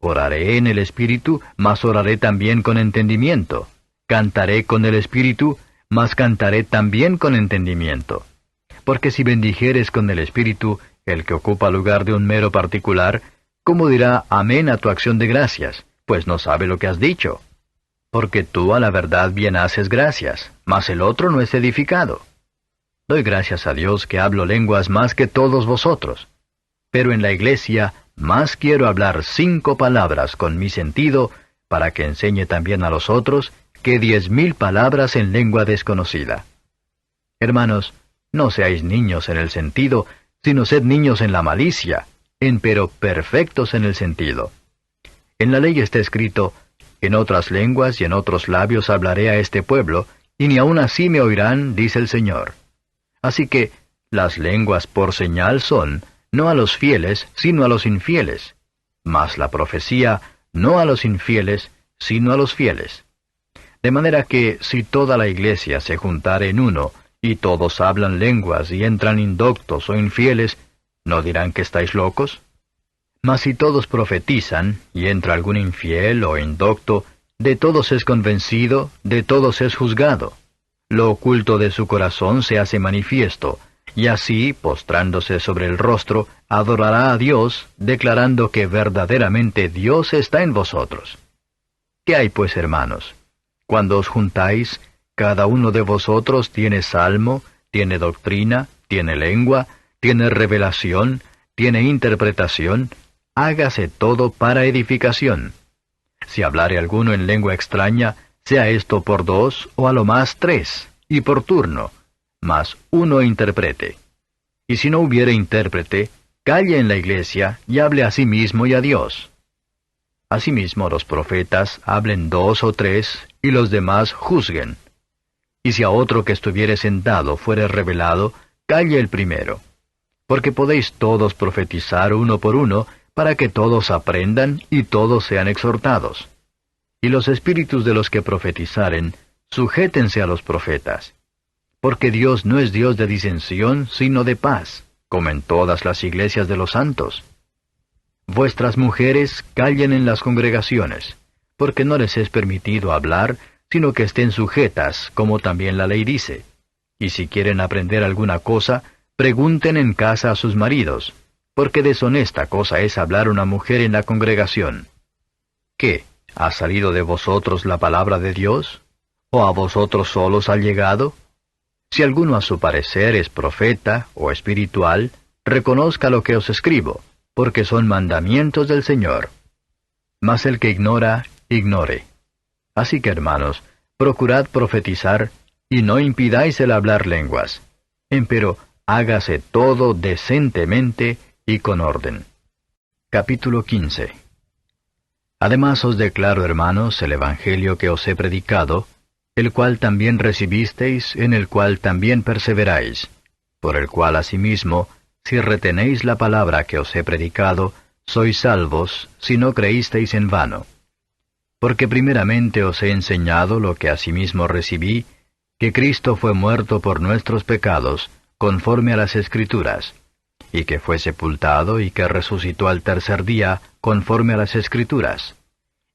Oraré en el espíritu, mas oraré también con entendimiento. Cantaré con el espíritu, mas cantaré también con entendimiento. Porque si bendijeres con el espíritu, el que ocupa lugar de un mero particular, ¿cómo dirá amén a tu acción de gracias? Pues no sabe lo que has dicho. Porque tú a la verdad bien haces gracias, mas el otro no es edificado. Doy gracias a Dios que hablo lenguas más que todos vosotros. Pero en la iglesia más quiero hablar 5 palabras con mi sentido, para que enseñe también a los otros, que 10,000 palabras en lengua desconocida. Hermanos, no seáis niños en el sentido, sino sed niños en la malicia, empero perfectos en el sentido. En la ley está escrito, en otras lenguas y en otros labios hablaré a este pueblo, y ni aun así me oirán, dice el Señor. Así que las lenguas por señal son, no a los fieles, sino a los infieles, mas la profecía, no a los infieles, sino a los fieles. De manera que, si toda la iglesia se juntare en uno, y todos hablan lenguas y entran indoctos o infieles, ¿no dirán que estáis locos? Mas si todos profetizan, y entra algún infiel o indocto, de todos es convencido, de todos es juzgado. Lo oculto de su corazón se hace manifiesto, y así, postrándose sobre el rostro, adorará a Dios, declarando que verdaderamente Dios está en vosotros. ¿Qué hay pues, hermanos? Cuando os juntáis, cada uno de vosotros tiene salmo, tiene doctrina, tiene lengua, tiene revelación, tiene interpretación, hágase todo para edificación. Si hablare alguno en lengua extraña, sea esto por 2 o a lo más 3, y por turno, mas uno interprete. Y si no hubiere intérprete, calle en la iglesia y hable a sí mismo y a Dios. Asimismo los profetas hablen 2 o 3, y los demás juzguen. Y si a otro que estuviere sentado fuere revelado, calle el primero. Porque podéis todos profetizar uno por uno, para que todos aprendan y todos sean exhortados. Y los espíritus de los que profetizaren, sujétense a los profetas. Porque Dios no es Dios de disensión, sino de paz, como en todas las iglesias de los santos. Vuestras mujeres callen en las congregaciones, porque no les es permitido hablar, sino que estén sujetas, como también la ley dice. Y si quieren aprender alguna cosa, pregunten en casa a sus maridos, porque deshonesta cosa es hablar una mujer en la congregación. ¿Qué? ¿Ha salido de vosotros la palabra de Dios? ¿O a vosotros solos ha llegado? Si alguno a su parecer es profeta o espiritual, reconozca lo que os escribo, porque son mandamientos del Señor. Mas el que ignora, ignore. Así que, hermanos, procurad profetizar, y no impidáis el hablar lenguas. Empero, hágase todo decentemente y con orden. Capítulo 15. Además os declaro, hermanos, el Evangelio que os he predicado, el cual también recibisteis, en el cual también perseveráis, por el cual asimismo, si retenéis la palabra que os he predicado, sois salvos, si no creísteis en vano. Porque primeramente os he enseñado lo que asimismo recibí, que Cristo fue muerto por nuestros pecados, conforme a las Escrituras, y que fue sepultado y que resucitó al tercer día, conforme a las Escrituras,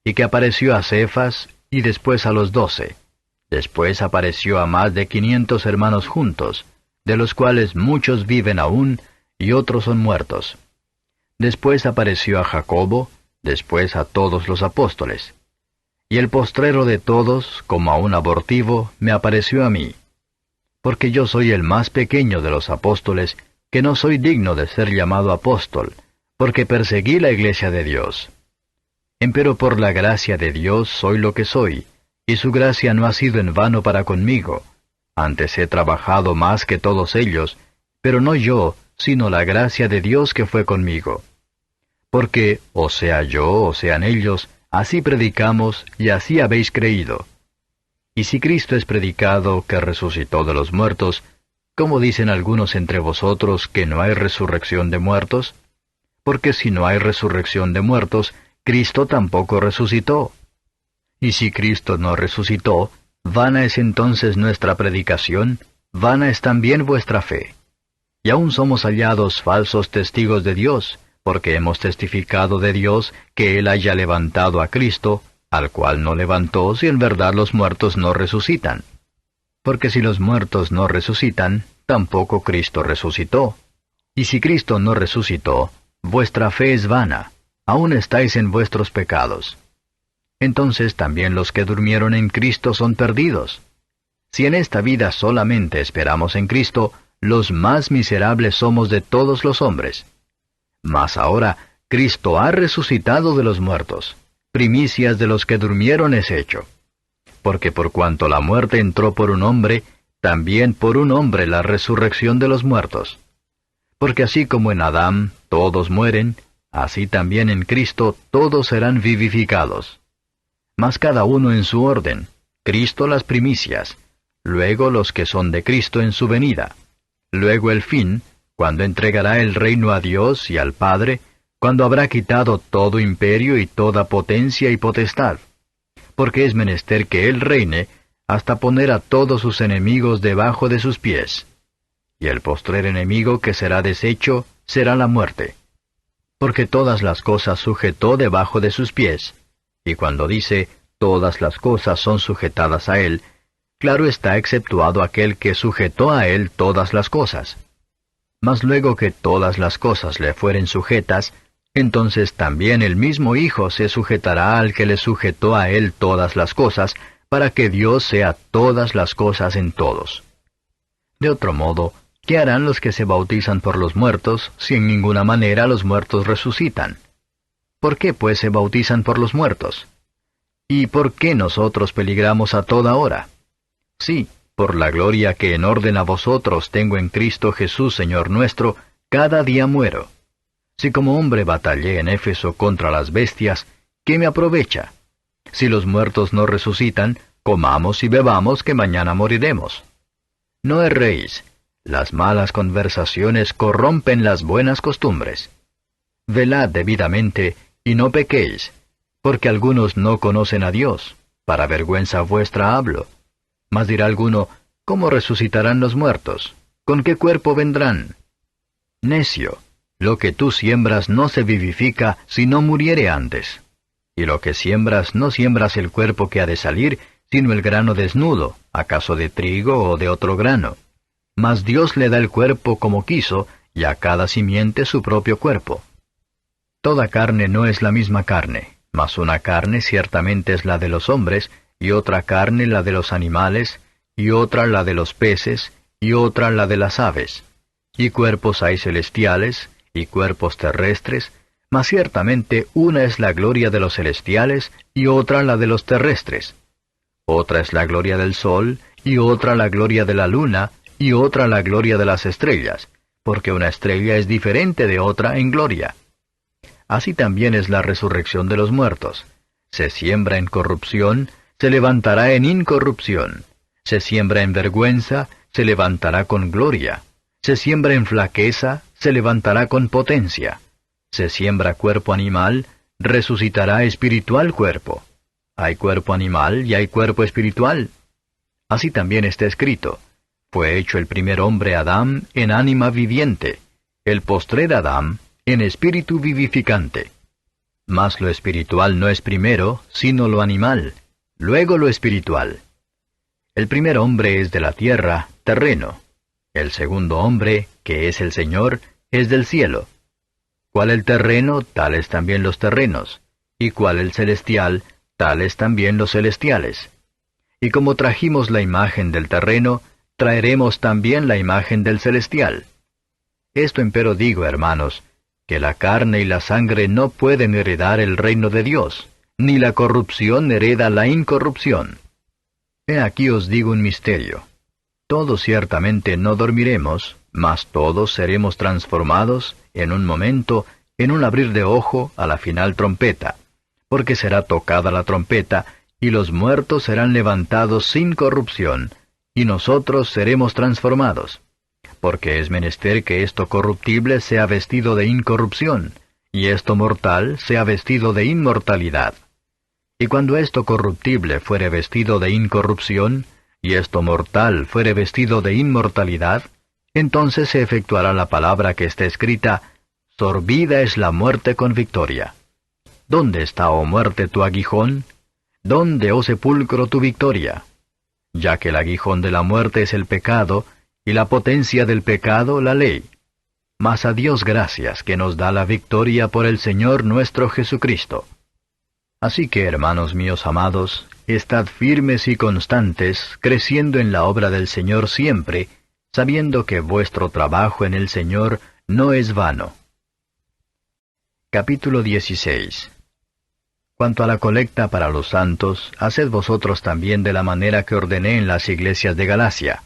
y que apareció a Cefas y después a los 12. Después apareció a más de 500 hermanos juntos, de los cuales muchos viven aún y otros son muertos. Después apareció a Jacobo, después a todos los apóstoles. Y el postrero de todos, como a un abortivo, me apareció a mí. Porque yo soy el más pequeño de los apóstoles, que no soy digno de ser llamado apóstol, porque perseguí la iglesia de Dios. Empero por la gracia de Dios soy lo que soy, y su gracia no ha sido en vano para conmigo. Antes he trabajado más que todos ellos, pero no yo, sino la gracia de Dios que fue conmigo. Porque, o sea yo, o sean ellos, así predicamos y así habéis creído. Y si Cristo es predicado que resucitó de los muertos, ¿cómo dicen algunos entre vosotros que no hay resurrección de muertos? Porque si no hay resurrección de muertos, Cristo tampoco resucitó. Y si Cristo no resucitó, vana es entonces nuestra predicación, vana es también vuestra fe. Y aún somos hallados falsos testigos de Dios, porque hemos testificado de Dios que Él haya levantado a Cristo, al cual no levantó si en verdad los muertos no resucitan. Porque si los muertos no resucitan, tampoco Cristo resucitó. Y si Cristo no resucitó, vuestra fe es vana, aún estáis en vuestros pecados. Entonces también los que durmieron en Cristo son perdidos. Si en esta vida solamente esperamos en Cristo, los más miserables somos de todos los hombres. Mas ahora Cristo ha resucitado de los muertos, primicias de los que durmieron es hecho. Porque por cuanto la muerte entró por un hombre, también por un hombre la resurrección de los muertos. Porque así como en Adán todos mueren, así también en Cristo todos serán vivificados. Mas cada uno en su orden, Cristo las primicias, luego los que son de Cristo en su venida, luego el fin, cuando entregará el reino a Dios y al Padre, cuando habrá quitado todo imperio y toda potencia y potestad, porque es menester que Él reine hasta poner a todos sus enemigos debajo de sus pies. Y el postrer enemigo que será deshecho será la muerte. Porque todas las cosas sujetó debajo de sus pies, y cuando dice, todas las cosas son sujetadas a Él, claro está exceptuado aquel que sujetó a Él todas las cosas. Mas luego que todas las cosas le fueren sujetas, entonces también el mismo Hijo se sujetará al que le sujetó a Él todas las cosas, para que Dios sea todas las cosas en todos. De otro modo, ¿qué harán los que se bautizan por los muertos, si en ninguna manera los muertos resucitan? ¿Por qué pues se bautizan por los muertos? ¿Y por qué nosotros peligramos a toda hora? Sí, por la gloria que en orden a vosotros tengo en Cristo Jesús Señor nuestro, cada día muero. Si como hombre batallé en Éfeso contra las bestias, ¿qué me aprovecha? Si los muertos no resucitan, comamos y bebamos que mañana moriremos. No erréis, las malas conversaciones corrompen las buenas costumbres. Velad debidamente, y no pequéis, porque algunos no conocen a Dios, para vergüenza vuestra hablo. Mas dirá alguno, ¿cómo resucitarán los muertos? ¿Con qué cuerpo vendrán? Necio, lo que tú siembras no se vivifica si no muriere antes. Y lo que siembras no siembras el cuerpo que ha de salir, sino el grano desnudo, acaso de trigo o de otro grano. Mas Dios le da el cuerpo como quiso, y a cada simiente su propio cuerpo. Toda carne no es la misma carne, mas una carne ciertamente es la de los hombres, y otra carne la de los animales, y otra la de los peces, y otra la de las aves. Y cuerpos hay celestiales, y cuerpos terrestres, mas ciertamente una es la gloria de los celestiales, y otra la de los terrestres. Otra es la gloria del sol, y otra la gloria de la luna, y otra la gloria de las estrellas, porque una estrella es diferente de otra en gloria. Así también es la resurrección de los muertos. Se siembra en corrupción, se levantará en incorrupción. Se siembra en vergüenza, se levantará con gloria. Se siembra en flaqueza, se levantará con potencia. Se siembra cuerpo animal, resucitará espiritual cuerpo. Hay cuerpo animal y hay cuerpo espiritual. Así también está escrito, fue hecho el primer hombre Adán en ánima viviente, el postrer Adán en espíritu vivificante. Mas lo espiritual no es primero, sino lo animal, luego lo espiritual. El primer hombre es de la tierra, terreno. El segundo hombre, que es el Señor, es del cielo. Cuál el terreno, tales también los terrenos, y cuál el celestial, tales también los celestiales. Y como trajimos la imagen del terreno, traeremos también la imagen del celestial. Esto empero digo, hermanos, que la carne y la sangre no pueden heredar el reino de Dios, ni la corrupción hereda la incorrupción. He aquí os digo un misterio. Todos ciertamente no dormiremos, mas todos seremos transformados, en un momento, en un abrir de ojo, a la final trompeta, porque será tocada la trompeta, y los muertos serán levantados sin corrupción, y nosotros seremos transformados. Porque es menester que esto corruptible sea vestido de incorrupción, y esto mortal sea vestido de inmortalidad. Y cuando esto corruptible fuere vestido de incorrupción, y esto mortal fuere vestido de inmortalidad, entonces se efectuará la palabra que está escrita, sorbida es la muerte con victoria. ¿Dónde está, oh muerte, tu aguijón? ¿Dónde, oh sepulcro, tu victoria? Ya que el aguijón de la muerte es el pecado, y la potencia del pecado la ley. mas a Dios gracias que nos da la victoria por el Señor nuestro Jesucristo. Así que, hermanos míos amados, estad firmes y constantes, creciendo en la obra del Señor siempre, sabiendo que vuestro trabajo en el Señor no es vano. Capítulo 16. Cuanto a la colecta para los santos, haced vosotros también de la manera que ordené en las iglesias de Galacia.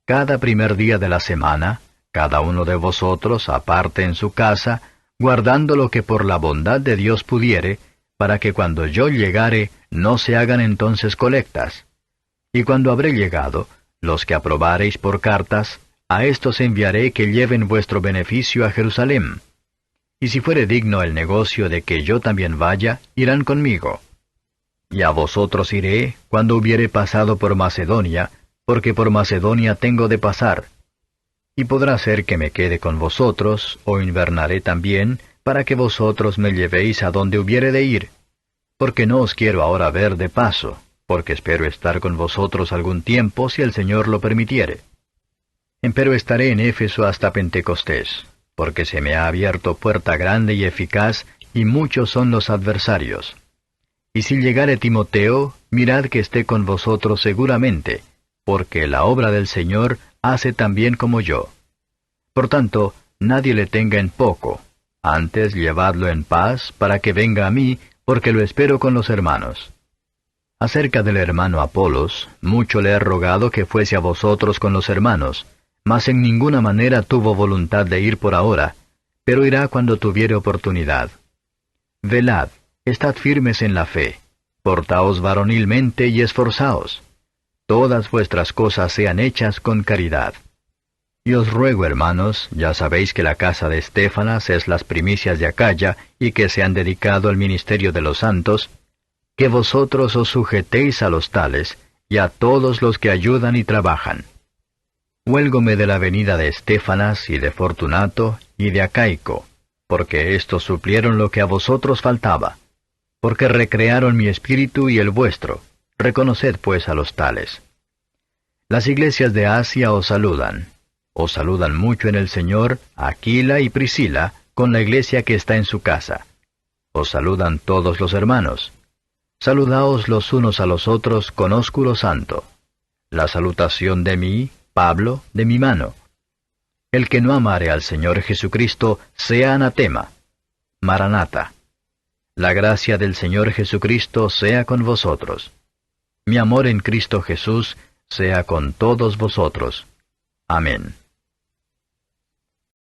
Cada primer día de la semana, cada uno de vosotros aparte en su casa, guardando lo que por la bondad de Dios pudiere, para que cuando yo llegare no se hagan entonces colectas. Y cuando habré llegado, los que aprobareis por cartas, a éstos enviaré que lleven vuestro beneficio a Jerusalén. Y si fuere digno el negocio de que yo también vaya, irán conmigo. Y a vosotros iré cuando hubiere pasado por Macedonia, porque por Macedonia tengo de pasar. Y podrá ser que me quede con vosotros, o invernaré también, para que vosotros me llevéis a donde hubiere de ir. Porque no os quiero ahora ver de paso, porque espero estar con vosotros algún tiempo si el Señor lo permitiere. Empero estaré en Éfeso hasta Pentecostés, porque se me ha abierto puerta grande y eficaz, y muchos son los adversarios. Y si llegare Timoteo, mirad que esté con vosotros seguramente, porque la obra del Señor hace también como yo. Por tanto, nadie le tenga en poco, antes llevadlo en paz, para que venga a mí, porque lo espero con los hermanos. Acerca del hermano Apolos, mucho le he rogado que fuese a vosotros con los hermanos, mas en ninguna manera tuvo voluntad de ir por ahora, pero irá cuando tuviere oportunidad. Velad, estad firmes en la fe, portaos varonilmente y esforzaos. Todas vuestras cosas sean hechas con caridad. Y os ruego, hermanos, ya sabéis que la casa de Estéfanas es las primicias de Acaya, y que se han dedicado al ministerio de los santos, que vosotros os sujetéis a los tales, y a todos los que ayudan y trabajan. Huélgome de la venida de Estéfanas y de Fortunato y de Acaico, porque éstos suplieron lo que a vosotros faltaba, porque recrearon mi espíritu y el vuestro. Reconoced pues a los tales. Las iglesias de Asia os saludan. Os saludan mucho en el Señor Aquila y Priscila, con la iglesia que está en su casa. Os saludan todos los hermanos. Saludaos los unos a los otros con ósculo santo. La salutación de mí, Pablo, de mi mano. El que no amare al Señor Jesucristo, sea anatema. Maranata. La gracia del Señor Jesucristo sea con vosotros. Mi amor en Cristo Jesús sea con todos vosotros. Amén.